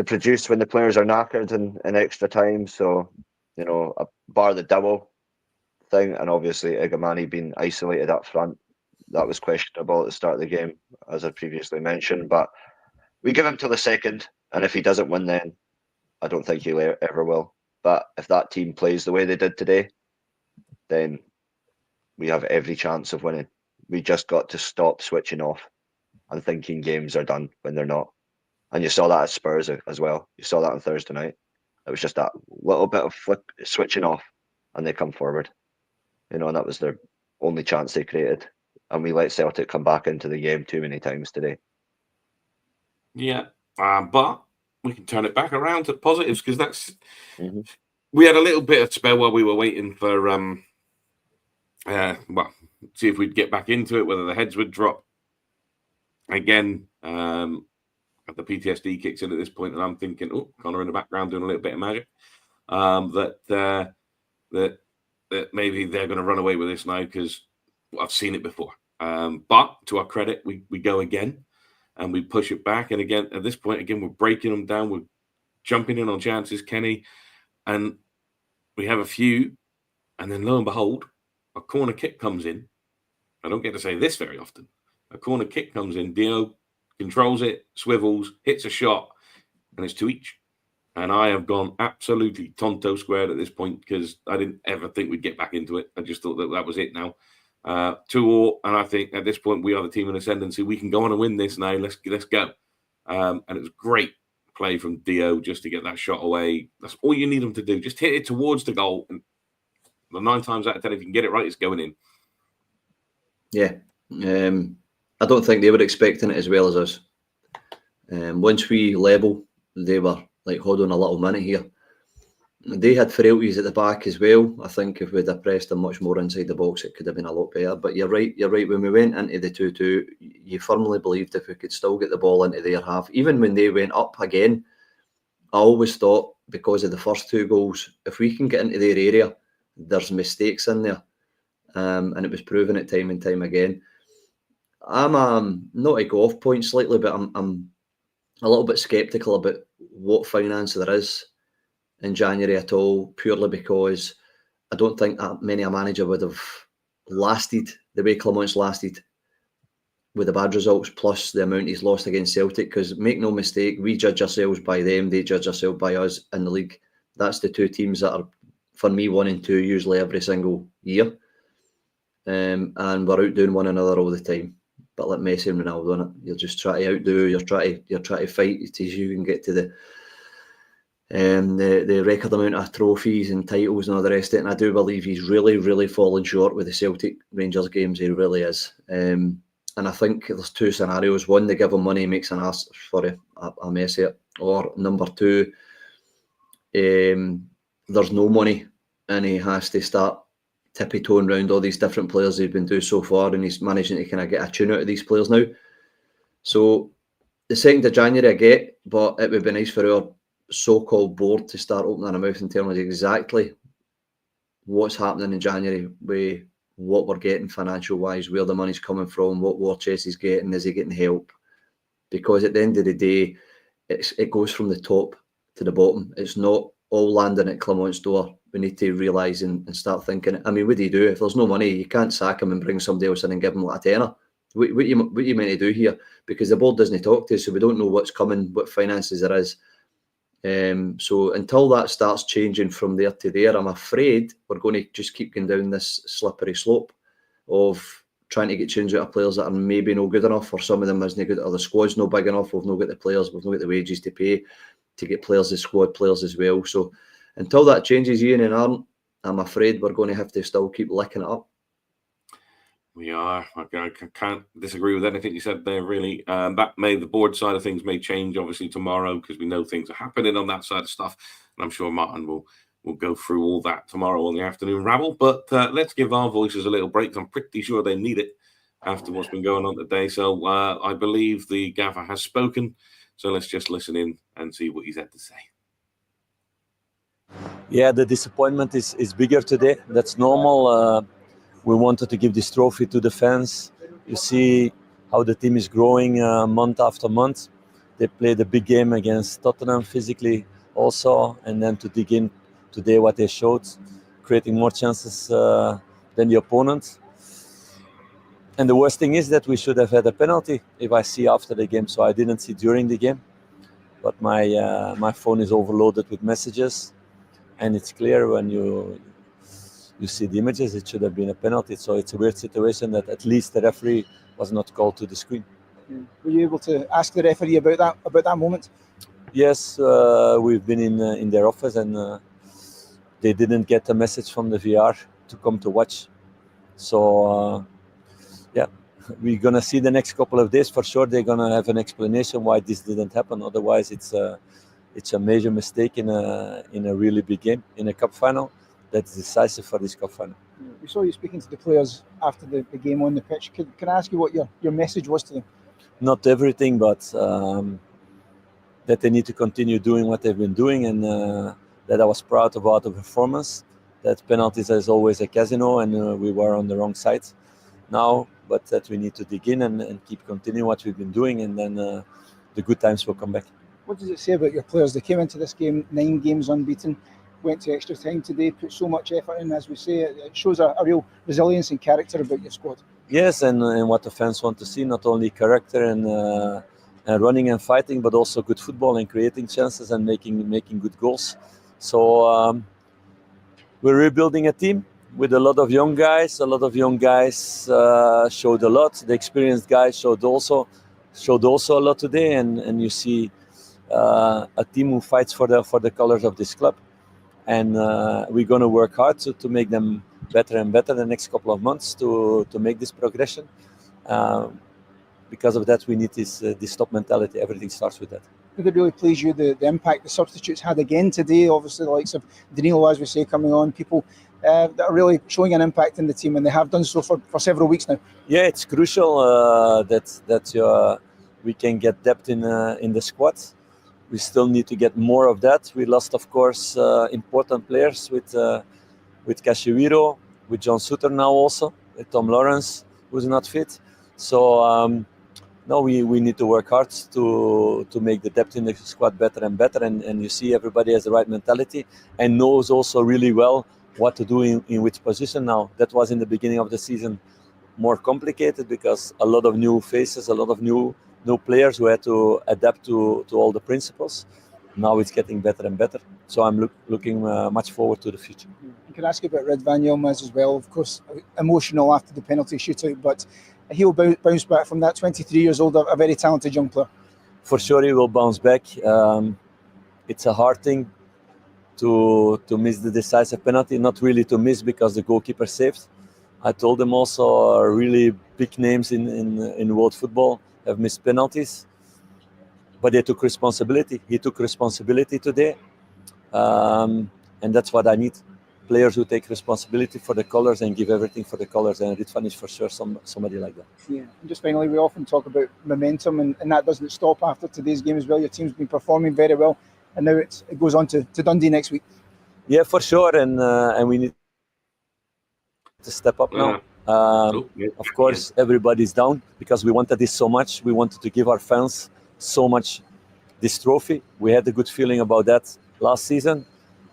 produce when the players are knackered in extra time. So, bar the double thing, and obviously Igamani being isolated up front, that was questionable at the start of the game, as I previously mentioned. But we give him till the second, and if he doesn't win, then I don't think he ever will. But if that team plays the way they did today, then we have every chance of winning. We just got to stop switching off and thinking games are done when they're not. And you saw that at Spurs as well. You saw that on Thursday night. It was just that little bit of switching off, and they come forward. And that was their only chance they created. And we let Celtic come back into the game too many times today. Yeah, but we can turn it back around to positives, because that's we had a little bit of spell while we were waiting for see if we'd get back into it, whether the heads would drop again. The PTSD kicks in at this point, and I'm thinking, Connor in the background doing a little bit of magic. That maybe they're going to run away with this now, because I've seen it before. But to our credit, we go again. And we push it back. And again, at this point, we're breaking them down. We're jumping in on chances, Kenny. And we have a few. And then lo and behold, a corner kick comes in. I don't get to say this very often. A corner kick comes in. Dio controls it, swivels, hits a shot, and it's 2 each. And I have gone absolutely tonto squared at this point, because I didn't ever think we'd get back into it. I just thought that was it now. 2-2, and I think at this point we are the team in ascendancy. We can go on and win this now. Let's go. And it was great play from Dio just to get that shot away. That's all you need him to do. Just hit it towards the goal, and 9 times out of 10, if you can get it right, it's going in. Yeah, I don't think they were expecting it as well as us. Once we level, they were like, hold on a little minute here. They had frailties at the back as well. I think if we'd have pressed them much more inside the box, it could have been a lot better. But you're right. When we went into the 2-2, you firmly believed if we could still get the ball into their half, even when they went up again, I always thought, because of the first 2 goals, if we can get into their area, there's mistakes in there. And it was proven at time and time again. I'm not to go off point slightly, but I'm a little bit sceptical about what finance there is in January at all, purely because I don't think that many a manager would have lasted the way Clement's lasted with the bad results, plus the amount he's lost against Celtic. Because make no mistake, we judge ourselves by them, they judge ourselves by us in the league. That's the 2 teams that are, for me, 1 and 2 usually every single year. And we're outdoing one another all the time. But like Messi and Ronaldo, innit? You'll just try to outdo, you're trying to fight as you can get to the record amount of trophies and titles and all the rest of it. And I do believe he's really, really fallen short with the Celtic Rangers games. He really is. And I think there's 2 scenarios. One, they give him money, makes a mess of it. Or number 2, there's no money and he has to start tippy-toeing around all these different players he's been doing so far, and he's managing to kind of get a tune out of these players now. So the 2nd of January I get, but it would be nice for our so-called board to start opening their mouth and telling us exactly what's happening in January with what we're getting financial-wise, where the money's coming from, what war chest he's getting, is he getting help? Because at the end of the day, it goes from the top to the bottom. It's not all landing at Clement's door. We need to realise and start thinking. I mean, what do you do? If there's no money, you can't sack him and bring somebody else in and give him like a tenner. What you meant to do here? Because the board doesn't talk to us, so we don't know what's coming, what finances there is. So until that starts changing from there to there, I'm afraid we're going to just keep going down this slippery slope of trying to get tunes out of players that are maybe no good enough, or some of them isn't good, or the squad's no big enough. We've not got the players, we've not got the wages to pay to get players as squad players as well. So until that changes, Ian and Aaron, I'm afraid we're going to have to still keep licking it up. We are. I can't disagree with anything you said there, really. The board side of things may change, obviously, tomorrow, because we know things are happening on that side of stuff. And I'm sure Martin will go through all that tomorrow on the afternoon Rabble. But let's give our voices a little break. I'm pretty sure they need it after what's been going on today. So I believe the gaffer has spoken. So let's just listen in and see what he's had to say. Yeah, the disappointment is bigger today. That's normal. We wanted to give this trophy to the fans. You see how the team is growing month after month. They played a big game against Tottenham physically also, and then to dig in today what they showed, creating more chances than the opponent. And the worst thing is that we should have had a penalty if I see after the game. So I didn't see during the game. But my phone is overloaded with messages. And it's clear when you see the images, it should have been a penalty. So it's a weird situation that at least the referee was not called to the screen. Were you able to ask the referee about that moment? Yes, we've been in their office, and they didn't get a message from the VR to come to watch. So yeah, we're gonna see the next couple of days for sure. They're gonna have an explanation why this didn't happen. Otherwise, it's a major mistake in a really big game, in a cup final that's decisive for this cup final. We saw you speaking to the players after the game on the pitch. Can I ask you what your message was to them? Not everything, but that they need to continue doing what they've been doing, and that I was proud about the performance. That penalties is always a casino, and we were on the wrong side now, but that we need to dig in and keep continuing what we've been doing, and then the good times will come back. What does it say about your players? They came into this game 9 games unbeaten, went to extra time today, put so much effort in. As we say, it shows a real resilience and character about your squad. Yes, and what the fans want to see, not only character and running and fighting, but also good football and creating chances and making good goals. So we're rebuilding a team with a lot of young guys. A lot of young guys showed a lot. The experienced guys showed also a lot today, and you see a team who fights for the colors of this club. And we're going to work hard to make them better and better the next couple of months to make this progression. Because of that, we need this top mentality. Everything starts with that. Did it really please you, the impact the substitutes had again today? Obviously, the likes of Danilo, as we say, coming on, people that are really showing an impact in the team, and they have done so for several weeks now. Yeah, it's crucial that we can get depth in the squad. We still need to get more of that. We lost, of course, important players with Casemiro, with John Suter now also, with Tom Lawrence, who's not fit. So now we need to work hard to make the depth in the squad better and better. And you see everybody has the right mentality and knows also really well what to do in which position now. That was in the beginning of the season more complicated because a lot of new faces, a lot of new players who had to adapt to all the principles. Now it's getting better and better. So I'm looking much forward to the future. I can ask you about Red Van Yilmaz as well. Of course, emotional after the penalty shootout, but he'll bounce back from that. 23 years old, a very talented young player. For sure he will bounce back. It's a hard thing to miss the decisive penalty, not really to miss because the goalkeeper saved. I told him also really big names in world football have missed penalties, but they took responsibility. He took responsibility today, and that's what I need. Players who take responsibility for the colours and give everything for the colours, and Ridvan is for sure somebody like that. Yeah, and just finally, we often talk about momentum, and that doesn't stop after today's game as well. Your team's been performing very well, and now it goes on to Dundee next week. Yeah, for sure, and we need to step up now. Of course, everybody's down because we wanted this so much. We wanted to give our fans so much this trophy. We had a good feeling about that last season,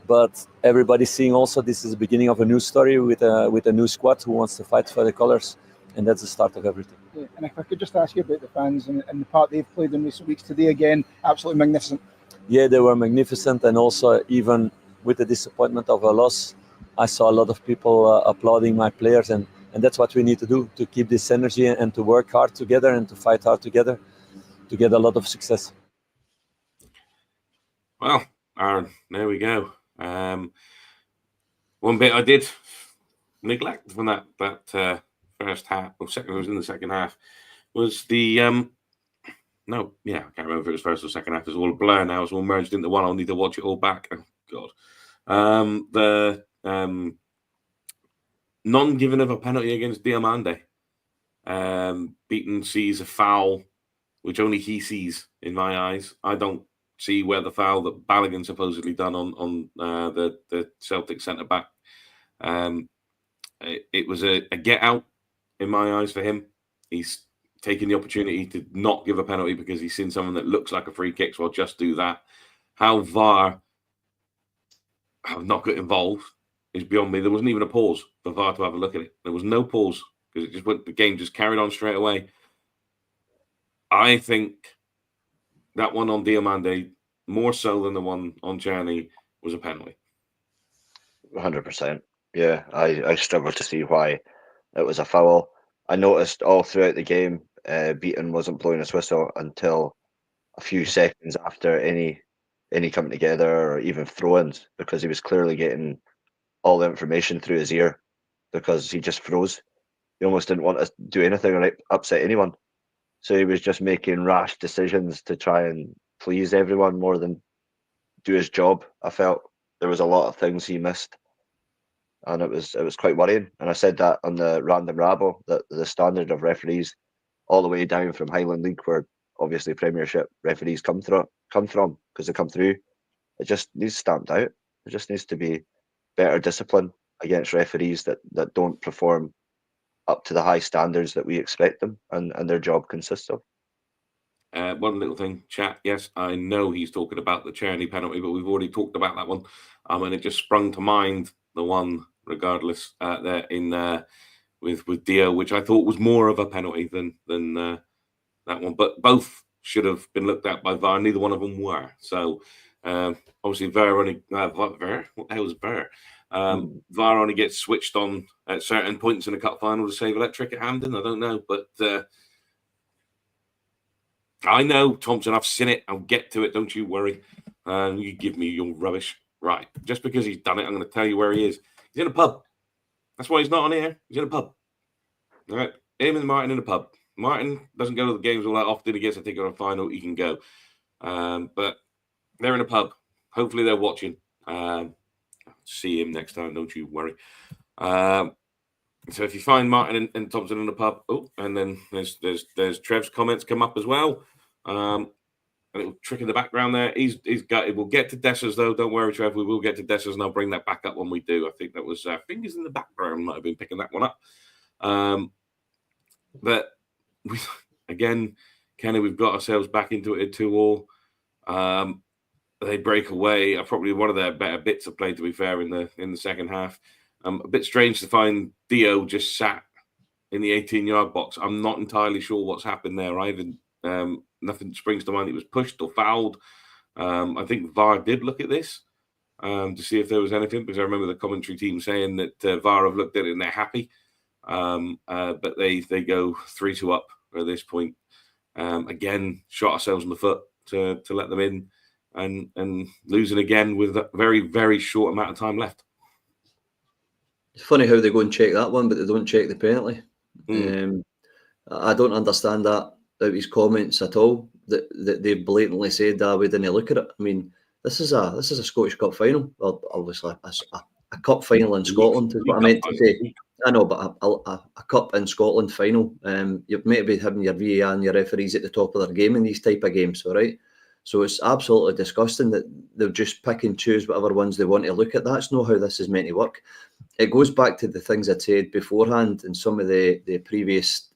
but everybody's seeing also this is the beginning of a new story with a new squad who wants to fight for the colours, and that's the start of everything. Yeah, and if I could just ask you about the fans and the part they've played in recent weeks today, again, absolutely magnificent. Yeah, they were magnificent, and also even with the disappointment of a loss, I saw a lot of people applauding my players, and that's what we need to do, to keep this energy and to work hard together and to fight hard together to get a lot of success. Well, Aaron, there we go. One bit I did neglect from that first half, or second, it was in the second half, was the I can't remember if it was first or second half. It's all a blur now. It's all merged into one. I'll need to watch it all back. Oh God. The non-giving of a penalty against Diamande. Beaton sees a foul, which only he sees in my eyes. I don't see where the foul that Balogun supposedly done on the Celtic centre-back. It was a get out in my eyes for him. He's taking the opportunity to not give a penalty because he's seen someone that looks like a free kick, so I'll just do that. How VAR have not got involved is beyond me. There wasn't even a pause for VAR to have a look at it. There was no pause because the game just carried on straight away. I think that one on Diomande, more so than the one on Czerny, was a penalty. 100%. Yeah, I struggle to see why it was a foul. I noticed all throughout the game, Beaton wasn't blowing his whistle until a few seconds after any coming together or even throw-ins, because he was clearly getting all the information through his ear because he just froze. He almost didn't want to do anything or upset anyone. So he was just making rash decisions to try and please everyone more than do his job. I felt there was a lot of things he missed, and it was quite worrying. And I said that on the random Rabble, that the standard of referees all the way down from Highland League, where obviously Premiership referees come from, because they come through, it just needs stamped out. There just needs to be better discipline against referees that don't perform up to the high standards that we expect them and their job consists of. One little thing, chat. Yes, I know he's talking about the Czerny penalty, but we've already talked about that one. And it just sprung to mind the one, regardless, there in with Dio, which I thought was more of a penalty than that one. But both should have been looked at by VAR. Neither one of them were. So obviously VAR only VAR. What the hell is VAR? VAR only gets switched on at certain points in a cup final to save electric at Hampden. I don't know, but I know, Thompson. I've seen it. I'll get to it. Don't you worry. You give me your rubbish. Right. Just because he's done it, I'm going to tell you where he is. He's in a pub. That's why he's not on here. He's in a pub. All right. Him and Martin in a pub. Martin doesn't go to the games all that often. He gets a ticket on a final. He can go. But they're in a pub. Hopefully they're watching. See him next time. Don't you worry. So if you find Martin and Thompson in the pub, and then there's Trev's comments come up as well. A little trick in the background there. He's got it. We'll get to Dessers though. Don't worry, Trev. We will get to Dessers, and I'll bring that back up when we do. I think that was fingers in the background. Might have been picking that one up. But again, Kenny, we've got ourselves back into it at 2-2. They break away. Probably one of their better bits of play, to be fair, in the second half. A bit strange to find Dio just sat in the 18-yard box. I'm not entirely sure what's happened there either. Nothing springs to mind. He was pushed or fouled. I think VAR did look at this to see if there was anything, because I remember the commentary team saying that VAR have looked at it and they're happy. But they go 3-2 up at this point. Again, shot ourselves in the foot to let them in and losing again with a very, very short amount of time left. It's funny how they go and check that one, but they don't check the penalty. I don't understand that out of his comments at all. That they blatantly said that we didn't look at it. I mean, this is a Scottish Cup final. Well, obviously a cup final in Scotland is what I meant to say. I know, but a cup in Scotland final. You're maybe having your VAR and your referees at the top of their game in these type of games, all right? So it's absolutely disgusting that they'll just pick and choose whatever ones they want to look at. That's not how this is meant to work. It goes back to the things I said beforehand in some of the previous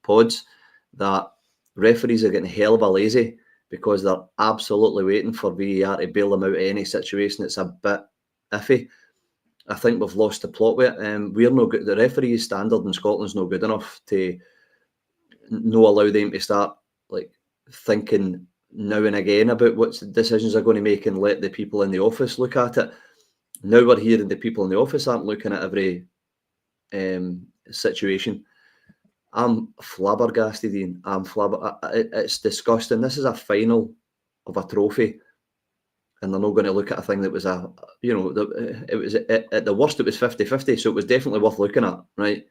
pods, that referees are getting hell of a lazy because they're absolutely waiting for VAR to bail them out of any situation that's a bit iffy. I think we've lost the plot with it. We're no good. The referee standard in Scotland's not good enough to not allow them to start like thinking now and again about what decisions they're going to make and let the people in the office look at it. Now we're hearing the people in the office aren't looking at every situation. I'm flabbergasted, Ian. It's disgusting. This is a final of a trophy, and they're not going to look at a thing that was it was at the worst it was 50-50, so it was definitely worth looking at, right?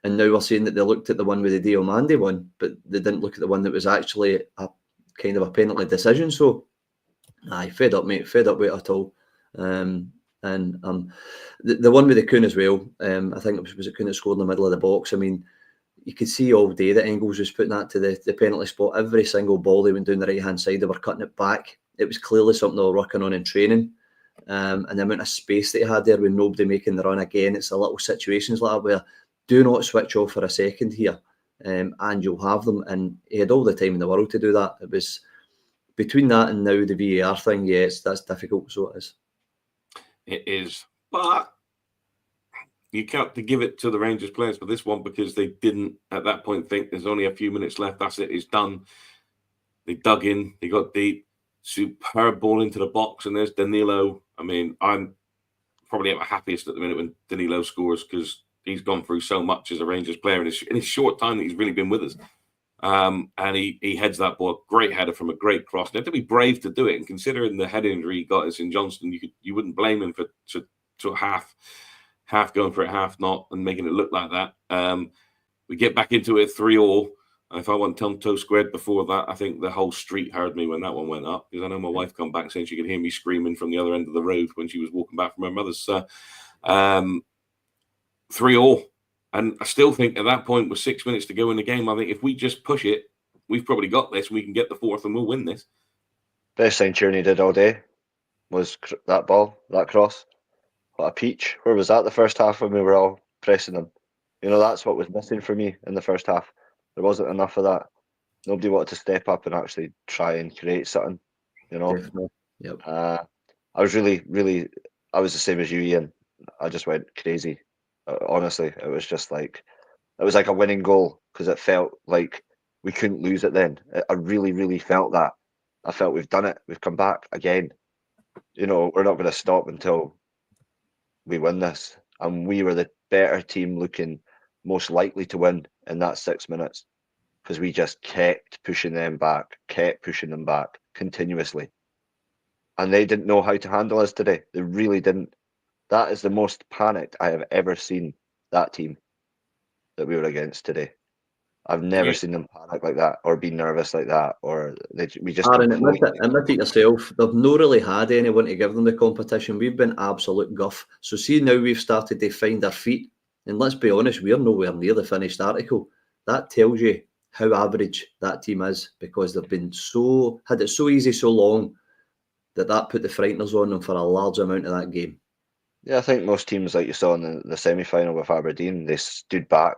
And now we're saying that they looked at the one with the Diomande one, but they didn't look at the one that was actually a kind of a penalty decision. So, fed up, mate. Fed up with it at all. The one with the Kuhn as well. I think it was Kuhn that scored in the middle of the box. I mean, you could see all day that Engels was putting that to the penalty spot. Every single ball they went down the right hand side, they were cutting it back. It was clearly something they were working on in training. And the amount of space that he had there with nobody making the run again, it's a little situations like that where do not switch off for a second here, and you'll have them. And he had all the time in the world to do that. It was between that and now the VAR thing. Yes, that's difficult. So it is. It is, but you can't give it to the Rangers players for this one because they didn't at that point think there's only a few minutes left. That's it. It's done. They dug in. They got deep. Superb ball into the box, and there's Danilo. I mean, I'm probably at my happiest at the minute when Danilo scores because he's gone through so much as a Rangers player in his short time that he's really been with us. And he heads that ball. Great header from a great cross. They have to be brave to do it. And considering the head injury he got as in Johnston, you wouldn't blame him for sort of half going for it, half not, and making it look like that. We get back into it 3-3. If I wasn't tongue-toe squared before that, I think the whole street heard me when that one went up, because I know my wife come back saying she could hear me screaming from the other end of the road when she was walking back from her mother's. 3-3. And I still think at that point, with 6 minutes to go in the game, I think if we just push it, we've probably got this. We can get the fourth and we'll win this. Best thing Tierney did all day was that ball, that cross. What a peach. Where was that the first half when we were all pressing them? You know, that's what was missing for me in the first half. There wasn't enough of that. Nobody wanted to step up and actually try and create something, you know. Definitely. Yep. I was really, I was the same as you, Ian. I just went crazy. Honestly, it was just like, it was like a winning goal because it felt like we couldn't lose it then. I really felt that. I felt we've done it. We've come back again. You know, we're not going to stop until we win this. And we were the better team looking most likely to win in that 6 minutes because we just kept pushing them back continuously. And they didn't know how to handle us today. They really didn't. That is the most panicked I have ever seen that team that we were against today. I've never seen them panic like that or be nervous like that. Or we just... Aaron, admit it yourself. They've not really had anyone to give them the competition. We've been absolute guff. So see, now we've started to find our feet. And let's be honest, we're nowhere near the finished article. That tells you how average that team is because they've been had it so easy so long that put the frighteners on them for a large amount of that game. Yeah, I think most teams, like you saw in the semi-final with Aberdeen, they stood back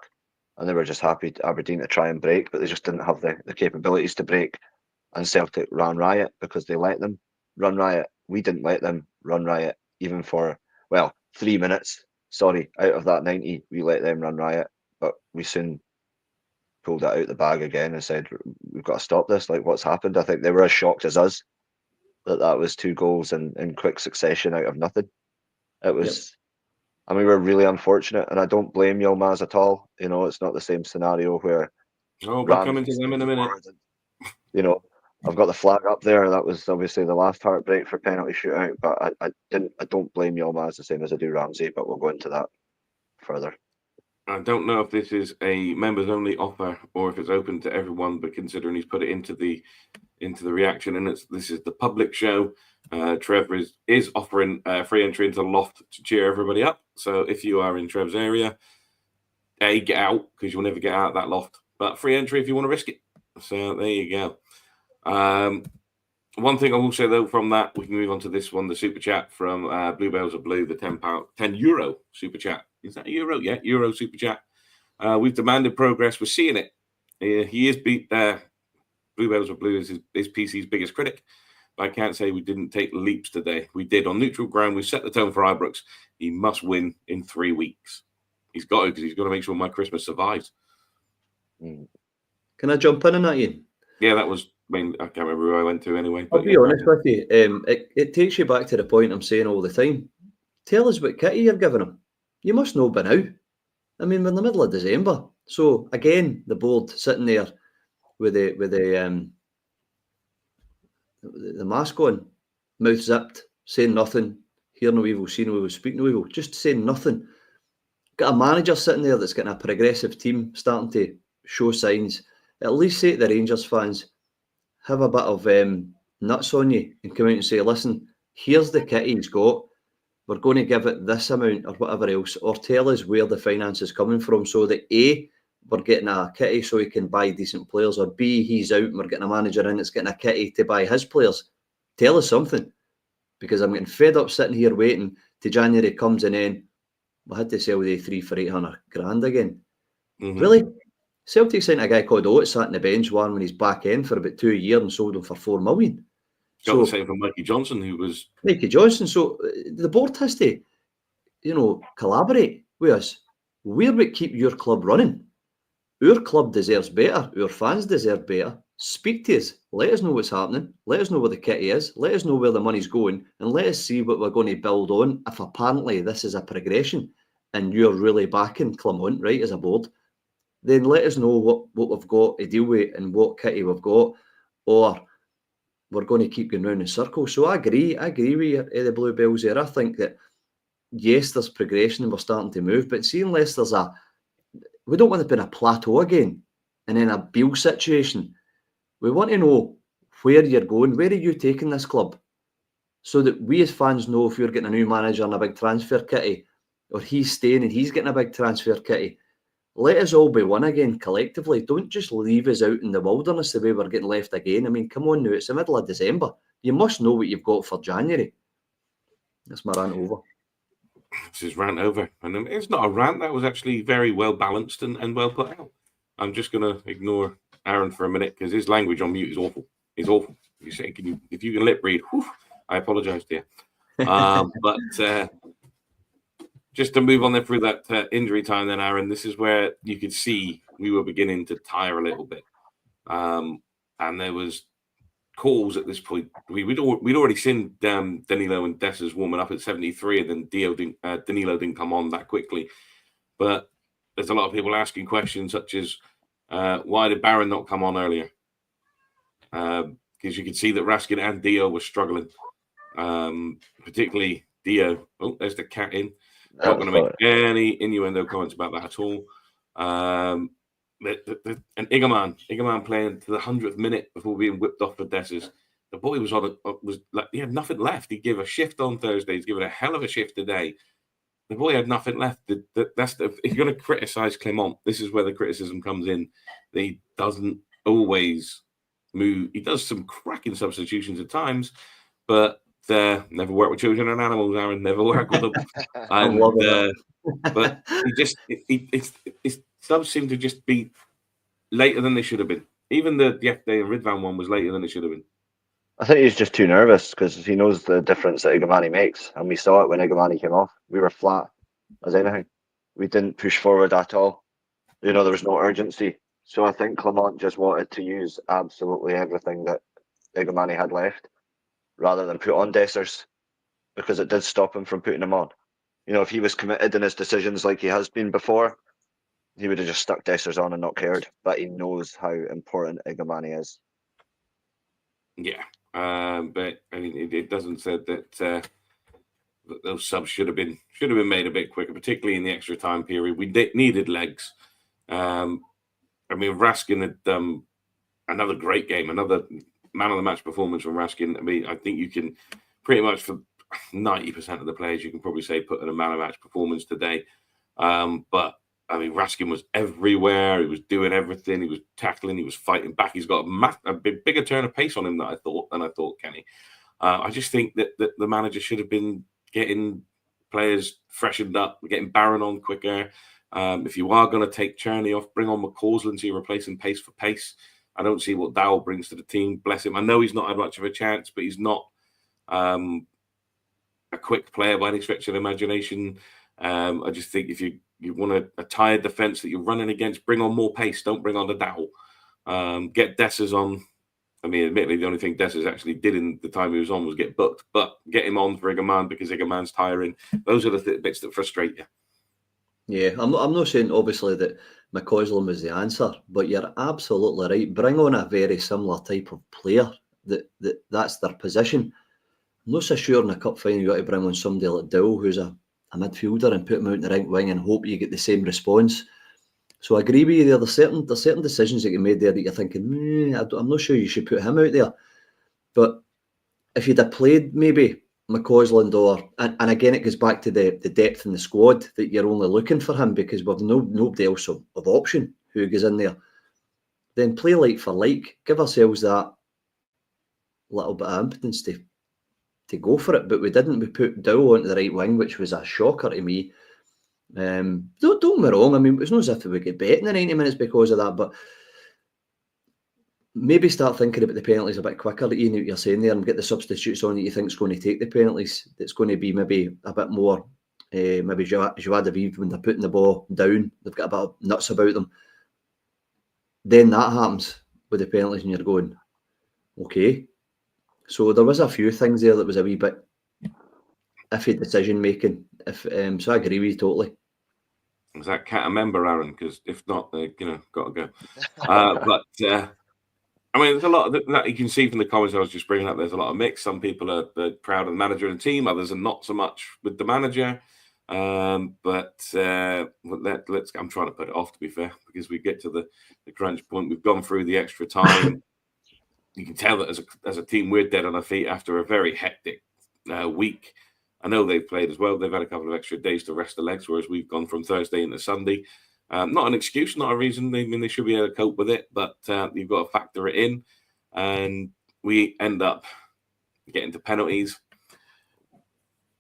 and they were just happy Aberdeen to try and break, but they just didn't have the capabilities to break. And Celtic ran riot because they let them run riot. We didn't let them run riot even for, 3 minutes. Sorry, out of that 90, we let them run riot, but we soon pulled that out the bag again and said, we've got to stop this. Like, what's happened? I think they were as shocked as us that was 2 goals in quick succession out of nothing. It was, I mean, we're really unfortunate, and I don't blame Yilmaz at all. You know, it's not the same scenario where... Oh, we're coming to them in a minute. You know, I've got the flag up there. That was obviously the last heartbreak for penalty shootout, but I don't blame Yilmaz the same as I do Ramsey, but we'll go into that further. I don't know if this is a members only offer or if it's open to everyone, but considering he's put it into the reaction, and this is the public show. Trevor is offering free entry into the loft to cheer everybody up. So if you are in Trev's area, get out because you'll never get out of that loft. But free entry if you want to risk it. So there you go. One thing I will say though from that, we can move on to this one, the super chat from Bluebells of Blue, the €10 super chat. Is that a euro? Yeah, euro super chat. We've demanded progress. We're seeing it. He is beat there. Bluebells of Blue is his PC's biggest critic. But I can't say we didn't take leaps today. We did on neutral ground. We set the tone for Ibrox. He must win in 3 weeks. He's got to, because he's got to make sure my Christmas survives. Can I jump in on that, Ian? Yeah, that was... I can't remember who I went to anyway. I'll be honest with you. It takes you back to the point I'm saying all the time. Tell us what kitty you're giving him. You must know by now. I mean, we're in the middle of December. So, again, the board sitting there with the mask on, mouth zipped, saying nothing, hear no evil, see no evil, speak no evil, just saying nothing. Got a manager sitting there that's getting a progressive team starting to show signs. At least say to the Rangers fans, have a bit of nuts on you and come out and say, listen, here's the kit he's got. We're going to give it this amount or whatever else, or tell us where the finance is coming from so that A, we're getting a kitty so he can buy decent players, or B, he's out and we're getting a manager in that's getting a kitty to buy his players. Tell us something, because I'm getting fed up sitting here waiting till January comes and then we had to sell the 3 for 800 grand again. Mm-hmm. Really? Celtic signed a guy called Oates sat on the bench one when he's back end for about 2 years and sold him for 4 million. Got the same from Mikey Johnson, who was... Mikey Johnson. So the board has to, collaborate. with us. We're what keep your club running. Our club deserves better. Our fans deserve better. Speak to us. Let us know what's happening. Let us know where the kitty is. Let us know where the money's going. And let us see what we're going to build on. If apparently this is a progression and you're really backing Clement, right, as a board, then let us know what we've got to deal with and what kitty we've got. Or we're going to keep going round in circles. So I agree with you, the Bluebells there. I think that, yes, there's progression and we're starting to move, but see, unless there's we don't want to be in a plateau again and in a Beale situation. We want to know where you're going, where are you taking this club, so that we as fans know if you're getting a new manager and a big transfer kitty, or he's staying and he's getting a big transfer kitty. Let us all be one again collectively. Don't just leave us out in the wilderness the way we're getting left again. I mean, come on now, it's the middle of December. You must know what you've got for January. That's my rant over. This is rant over. And it's not a rant. That was actually very well balanced and well put out. I'm just going to ignore Aaron for a minute because his language on mute is awful. It's awful. You say, if you can lip read, whew, I apologise to you. But just to move on then through that injury time then, Aaron, this is where you could see we were beginning to tire a little bit. And there was calls at this point. We'd already seen Danilo and Dessers warming up at 73, and then Danilo didn't come on that quickly. But there's a lot of people asking questions such as, why did Barron not come on earlier? Because you could see that Raskin and Dio were struggling, particularly Dio. Oh, there's the cat in. Not going to make any innuendo comments about that at all. And Iggerman playing to the 100th minute before being whipped off for Dessers. The boy was like he had nothing left. He gave a shift on Thursday. He's given a hell of a shift today. The boy had nothing left. If you're going to criticise Clement, this is where the criticism comes in. That he doesn't always move. He does some cracking substitutions at times, but never work with children and animals, Aaron. Never work with them. But it subs seem to just be later than they should have been. Even the Yesterday and Ridvan one was later than it should have been. I think he's just too nervous because he knows the difference that Igomani makes, and we saw it when Igomani came off. We were flat as anything. We didn't push forward at all. There was no urgency. So I think Clement just wanted to use absolutely everything that Igomani had left, rather than put on Dessers, because it did stop him from putting him on. If he was committed in his decisions like he has been before, he would have just stuck Dessers on and not cared. But he knows how important Igomani is. Yeah, but I mean, it doesn't say that those subs should have been made a bit quicker, particularly in the extra time period. We needed legs. I mean, Raskin had another great game, another man of the match performance from Raskin. I mean, I think you can pretty much for 90% of the players, you can probably say put in a man of match performance today. But I mean, Raskin was everywhere. He was doing everything. He was tackling. He was fighting back. He's got a bigger turn of pace on him than I thought, Kenny. I just think that the manager should have been getting players freshened up, getting Barron on quicker. If you are going to take Cherney off, bring on McCausland so you're replacing pace for pace. I don't see what Dowell brings to the team. Bless him. I know he's not had much of a chance, but he's not a quick player by any stretch of the imagination. I just think if you want a tired defence that you're running against, bring on more pace. Don't bring on the Dowell. Get Dessers on. I mean, admittedly, the only thing Dessers actually did in the time he was on was get booked. But get him on for Iggerman because Iggerman's tiring. Those are the bits that frustrate you. Yeah, I'm not saying obviously that McCausland was the answer, but you're absolutely right. Bring on a very similar type of player that's their position. I'm not so sure in a cup final you got to bring on somebody like Dowell, who's a midfielder, and put him out in the right wing and hope you get the same response. So I agree with you there. There's certain decisions that you made there that you're thinking, I'm not sure you should put him out there. But if you'd have played maybe McCausland and again it goes back to the depth in the squad that you're only looking for him because we've nobody else of option who goes in there, then play like for like, give ourselves that little bit of impotence to go for it. But we didn't. We put Dowell onto the right wing, which was a shocker to me. Don't get me wrong, I mean, it's not as if we get bet in the 90 minutes because of that, but maybe start thinking about the penalties a bit quicker, like what you're saying there, and get the substitutes on that you think is going to take the penalties. That's going to be maybe a bit more maybe Joie de Vivre, when they're putting the ball down, they've got a bit of nuts about them. Then that happens with the penalties and you're going, okay. So there was a few things there that was a wee bit iffy decision making. So I agree with you totally. Is that cat a member, Aaron? Because if not, they got to go. But I mean, there's a lot that you can see from the comments I was just bringing up. There's a lot of mix. Some people are proud of the manager and the team. Others are not so much with the manager. But let's. I'm trying to put it off, to be fair, because we get to the crunch point. We've gone through the extra time. You can tell that as a team, we're dead on our feet after a very hectic week. I know they've played as well. They've had a couple of extra days to rest the legs, whereas we've gone from Thursday into Sunday. Not an excuse, not a reason. They should be able to cope with it, but you've got to factor it in. And we end up getting to penalties.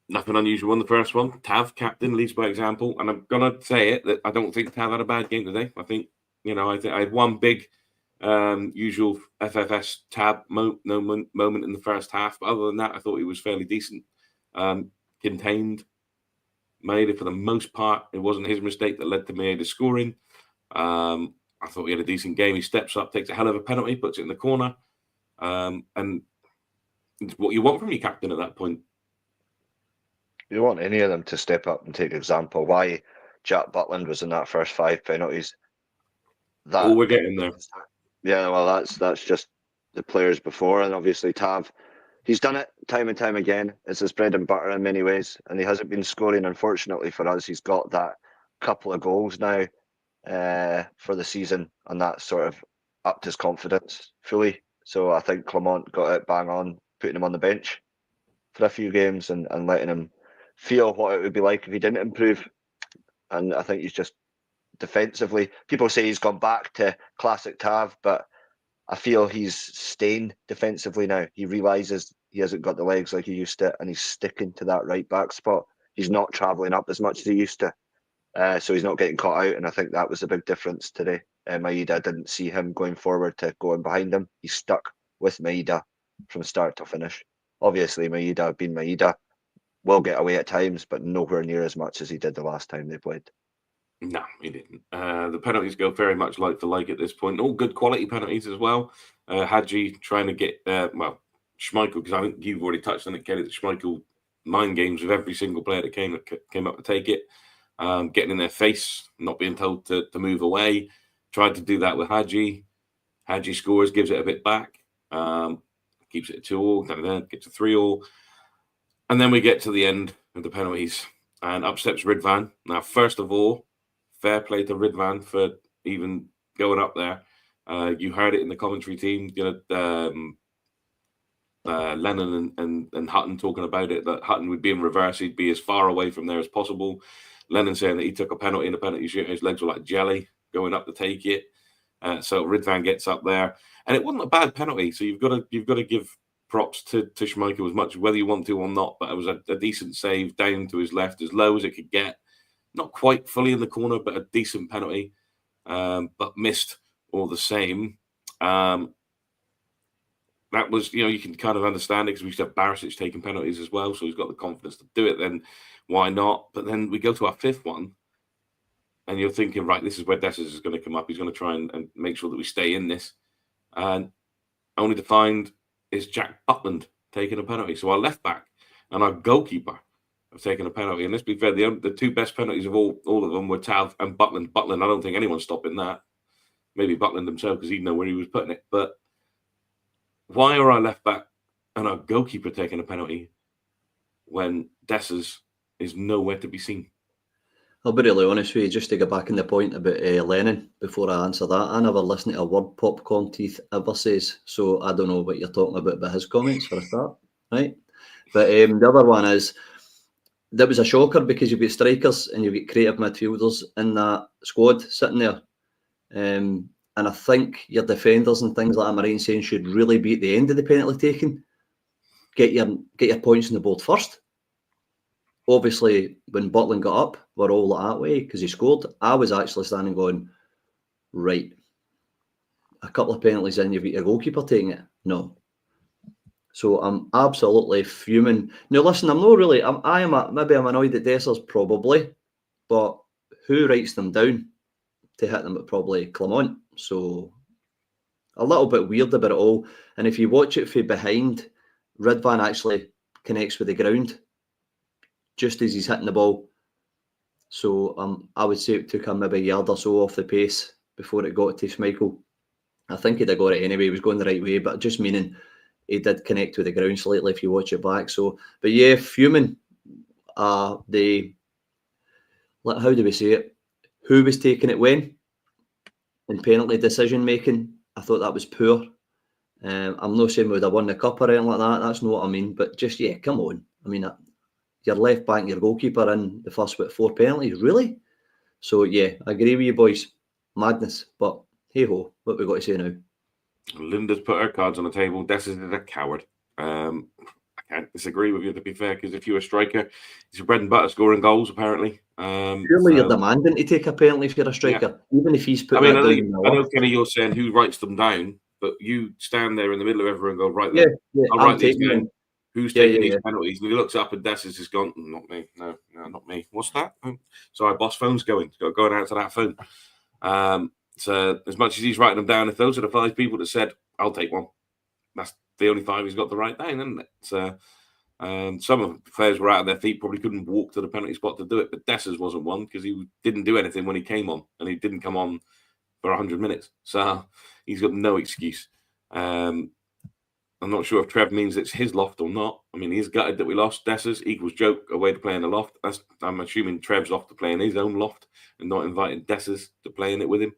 Nothing unusual in the first one. Tav, captain, leads by example. And I'm going to say it, that I don't think Tav had a bad game today. I think, I had one big usual FFS Tab moment in the first half. But other than that, I thought he was fairly decent. Contained Maeda for the most part. It wasn't his mistake that led to Maeda scoring. I thought he had a decent game. He steps up, takes a hell of a penalty, puts it in the corner. And it's what you want from your captain at that point. You want any of them to step up and take example. Why Jack Butland was in that first 5 penalties. We're getting there. Yeah, well, that's just the players before, and obviously Tav. He's done it time and time again. It's his bread and butter in many ways, and he hasn't been scoring, unfortunately for us. He's got that couple of goals now for the season, and that sort of upped his confidence fully. So I think Clement got it bang on, putting him on the bench for a few games and letting him feel what it would be like if he didn't improve. And I think he's just defensively, people say he's gone back to classic Tav, but I feel he's staying defensively now. He realises he hasn't got the legs like he used to, and he's sticking to that right back spot. He's not travelling up as much as he used to. So he's not getting caught out, and I think that was a big difference today. Maeda, didn't see him going forward to go in behind him. He's stuck with Maeda from start to finish. Obviously, Maeda, being Maeda, will get away at times, but nowhere near as much as he did the last time they played. No, he didn't. The penalties go very much like for like at this point. All good quality penalties as well. Hadji trying to get, Schmeichel, because I think you've already touched on it, Kelly, that Schmeichel mind games with every single player that came up to take it. Getting in their face, not being told to move away. Tried to do that with Hadji. Hadji scores, gives it a bit back. Keeps it at 2-2, gets a 3-3. And then we get to the end of the penalties and up steps Ridvan. Now, first of all, fair play to Ridvan for even going up there. You heard it in the commentary team. Lennon and Hutton talking about it, that Hutton would be in reverse. He'd be as far away from there as possible. Lennon saying that he took a penalty in a penalty shoot. His legs were like jelly going up to take it. So Ridvan gets up there. And it wasn't a bad penalty. So you've got to give props to Schmeichel as much, whether you want to or not. But it was a decent save down to his left, as low as it could get. Not quite fully in the corner, but a decent penalty. But missed all the same. That was, you can kind of understand it, because we used to have Barisic taking penalties as well. So he's got the confidence to do it. Then why not? But then we go to our fifth one. And you're thinking, right, this is where Dessers is going to come up. He's going to try and make sure that we stay in this. And only to find is Jack Butland taking a penalty. So our left back and our goalkeeper have taken a penalty. And let's be fair, the two best penalties of all of them were Tav and Butland. Butland, I don't think anyone's stopping that. Maybe Butland himself, because he'd know where he was putting it. But why are our left back and our goalkeeper taking a penalty when Dessers is nowhere to be seen? I'll be really honest with you, just to go back on the point about Lennon before I answer that. I never listened to a word Popcorn Teeth ever says, so I don't know what you're talking about his comments for a start, right? But the other one is, that was a shocker, because you've got strikers and you've got creative midfielders in that squad sitting there. And I think your defenders and things like Marine saying should really be at the end of the penalty taking. Get your points on the board first. Obviously, when Butland got up, we're all that way because he scored. I was actually standing going, right, a couple of penalties in, you've got your goalkeeper taking it. No. So I'm absolutely fuming. Now, listen, I'm not really. Maybe I'm annoyed at Dessers, probably, but who writes them down to hit them at probably Clement? So a little bit weird about it all. And if you watch it from behind, Ridvan actually connects with the ground just as he's hitting the ball. So I would say it took him maybe a yard or so off the pace before it got to Schmeichel. I think he'd have got it anyway. He was going the right way, but just meaning he did connect with the ground slightly if you watch it back. So, but yeah, fuming. How do we say it? Who was taking it when? In penalty decision making, I thought that was poor. I'm not saying we would have won the cup or anything like that. That's not what I mean. But just, yeah, come on. I mean, your left back and your goalkeeper in the first 4 penalties, really? So, yeah, I agree with you, boys. Madness. But hey-ho, what we got to say now? Linda's put her cards on the table. Dessers is a coward. I can't disagree with you, to be fair, because if you're a striker, it's your bread and butter scoring goals, apparently. Surely you're demanding to take a penalty if you're a striker, even if he's put that down in the I know, Kenny, you're saying who writes them down, but you stand there in the middle of everyone and go, right, I'll write these down. Who's taking these penalties? And he looks up and Dessers has gone, not me. No, not me. What's that? Oh, sorry, boss, phone's going. Going out to that phone. So as much as he's writing them down, if those are the 5 people that said, I'll take one, that's the only 5 he's got to write down, isn't it? So some of the players were out of their feet, probably couldn't walk to the penalty spot to do it, but Dessers wasn't one because he didn't do anything when he came on, and he didn't come on for 100 minutes. So he's got no excuse. I'm not sure if Trev means it's his loft or not. I mean, he's gutted that we lost. Dessers equals joke away to play in the loft. I'm assuming Trev's off to play in his own loft and not inviting Dessers to play in it with him.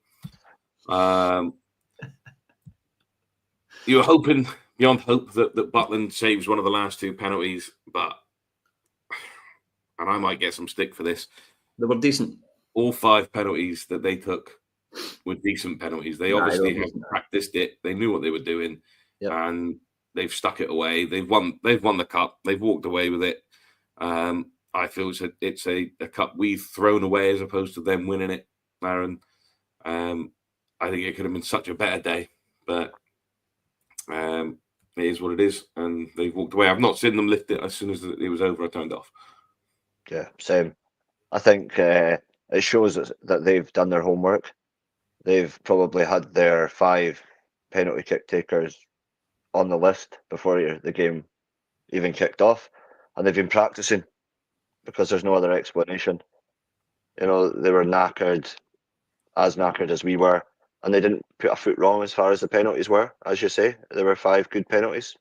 You were hoping beyond hope that Butland saves one of the last 2 penalties, and I might get some stick for this. They were decent. All 5 penalties that they took were decent penalties. They obviously have practiced it. They knew what they were doing, and they've stuck it away. They've won the cup. They've walked away with it. I feel it's a cup we've thrown away as opposed to them winning it, Aaron. I think it could have been such a better day, but it is what it is, and they've walked away. I've not seen them lift it. As soon as it was over, I turned off. Yeah, same. I think it shows that they've done their homework. They've probably had their 5 penalty kick takers on the list before the game even kicked off, and they've been practicing because there's no other explanation. You know, they were knackered as we were, and they didn't put a foot wrong as far as the penalties were. As you say, there were 5 good penalties,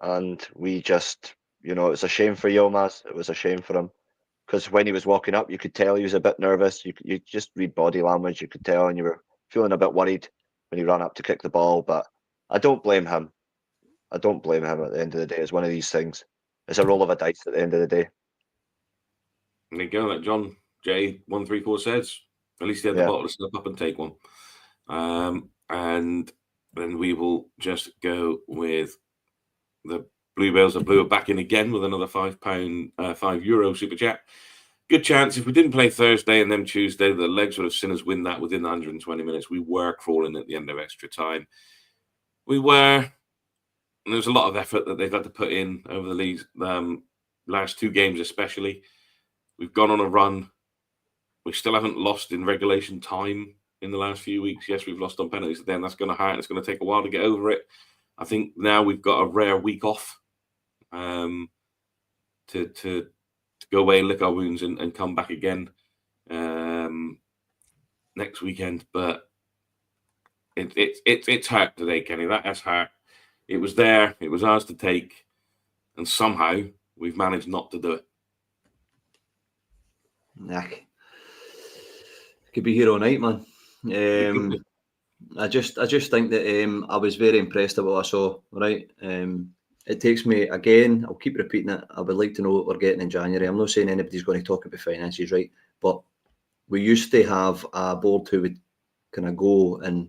and we just, it was a shame for Yilmaz. It was a shame for him, because when he was walking up, you could tell he was a bit nervous. You just read body language, you could tell, and you were feeling a bit worried when he ran up to kick the ball. But I don't blame him. At the end of the day. It's one of these things. It's a roll of a dice at the end of the day. There you go, like John J134 says. At least he had the bottle to slip up and take one. And then we will just go with the Bluebells. The Blue are back in again with another €5 super chat. Good chance if we didn't play Thursday and then Tuesday, the legs would have seen us win that within 120 minutes. We were crawling at the end of extra time. We were. And there's a lot of effort that they've had to put in over the league's last 2 games, especially. We've gone on a run. We still haven't lost in regulation time in the last few weeks. Yes, we've lost on penalties. Then that's going to hurt. It's going to take a while to get over it. I think now we've got a rare week off to go away, lick our wounds, and come back again next weekend. But it's hurt today, Kenny. That has hurt. It was there. It was ours to take, and somehow we've managed not to do it. Nick, could be here all night, man. I just think that I was very impressed at what I saw. Right, it takes me again. I'll keep repeating it. I would like to know what we're getting in January. I'm not saying anybody's going to talk about finances, right? But we used to have a board who would kind of go and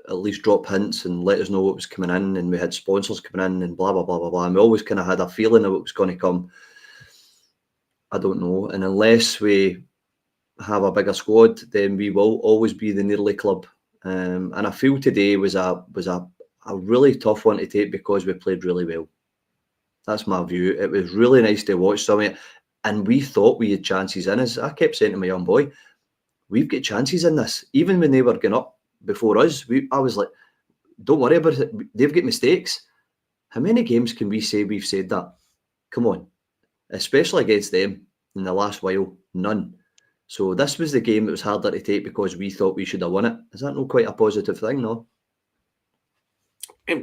at least drop hints and let us know what was coming in, and we had sponsors coming in and blah blah blah blah blah. And we always kind of had a feeling of what was going to come. I don't know, and unless we have a bigger squad, then we will always be the nearly club. And I feel today was a really tough one to take because we played really well. That's my view. It was really nice to watch some of it, and we thought we had chances in us. I kept saying to my young boy, we've got chances in this. Even when they were going up before us, I was like, don't worry about it. They've got mistakes. How many games can we say we've said that? Come on. Especially against them in the last while. None. So this was the game that was harder to take because we thought we should have won it. Is that not quite a positive thing, no?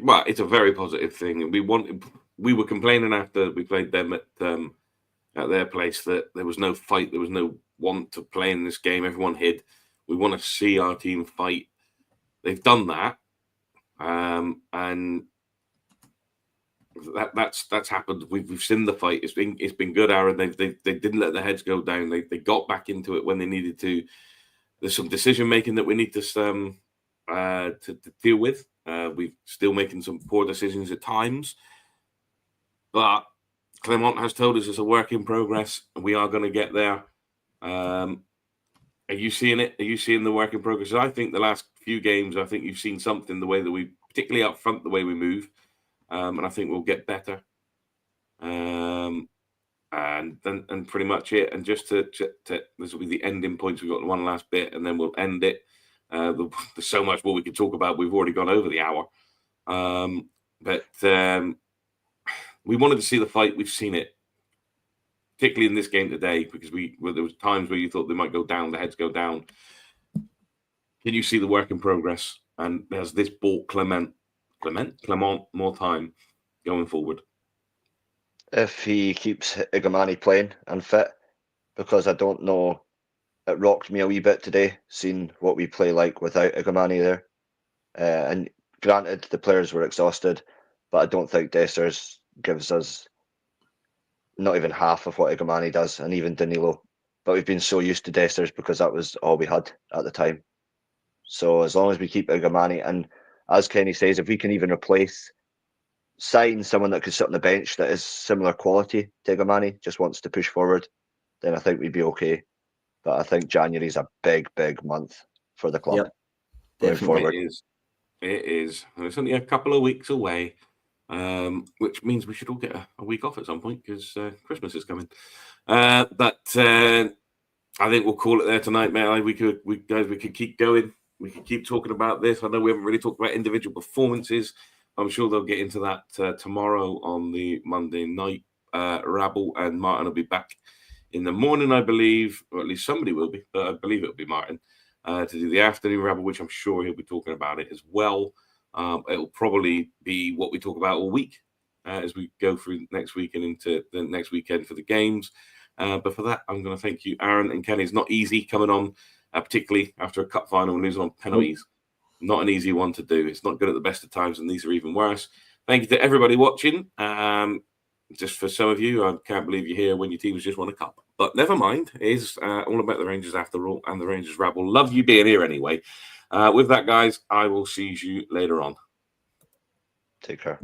Well, it's a very positive thing. We were complaining after we played them at their place that there was no fight, there was no want to play in this game. Everyone hid. We want to see our team fight. They've done that, and that's happened. We've seen the fight. It's been good, Aaron. They didn't let their heads go down. They got back into it when they needed to. There's some decision making that we need to deal with. We're still making some poor decisions at times, but Clement has told us it's a work in progress, and we are going to get there. Are you seeing it? Are you seeing the work in progress? I think the last few games, I think you've seen something, the way that we, particularly up front, the way we move, and I think we'll get better. And pretty much it. And just to this will be the ending points. We've got one last bit, and then we'll end it. There's so much more we could talk about. We've already gone over the hour. But we wanted to see the fight. We've seen it, particularly in this game today, because there was times where you thought they might go down, the heads go down. Can you see the work in progress? And has this bought Clement more time going forward? If he keeps Igamani playing and fit, because I don't know, it rocked me a wee bit today, seeing what we play like without Igamani there. And granted, the players were exhausted, but I don't think Dessers gives us not even half of what Igamani does, and even Danilo. But we've been so used to Dessers because that was all we had at the time. So as long as we keep Igamani, and as Kenny says, if we can even sign someone that could sit on the bench that is similar quality to Igamani, just wants to push forward, then I think we'd be okay. But I think January is a big, big month for the club. Yep, going forward. It is. It's only a couple of weeks away, which means we should all get a week off at some point because Christmas is coming. But I think we'll call it there tonight, mate. We could keep going. We could keep talking about this. I know we haven't really talked about individual performances. I'm sure they'll get into that tomorrow on the Monday night. Rabble and Martin will be back in the morning, I believe, or at least somebody will be, but I believe it'll be Martin, to do the afternoon Rabble, which I'm sure he'll be talking about it as well. It'll probably be what we talk about all week as we go through next week and into the next weekend for the games. But for that, I'm going to thank you, Aaron and Kenny. It's not easy coming on, particularly after a cup final and losing on penalties. Not an easy one to do. It's not good at the best of times, and these are even worse. Thank you to everybody watching. Just for some of you, I can't believe you're here when your team's just won a cup. But never mind. It is all about the Rangers after all, and the Rangers Rabble. Love you being here anyway. With that, guys, I will see you later on. Take care.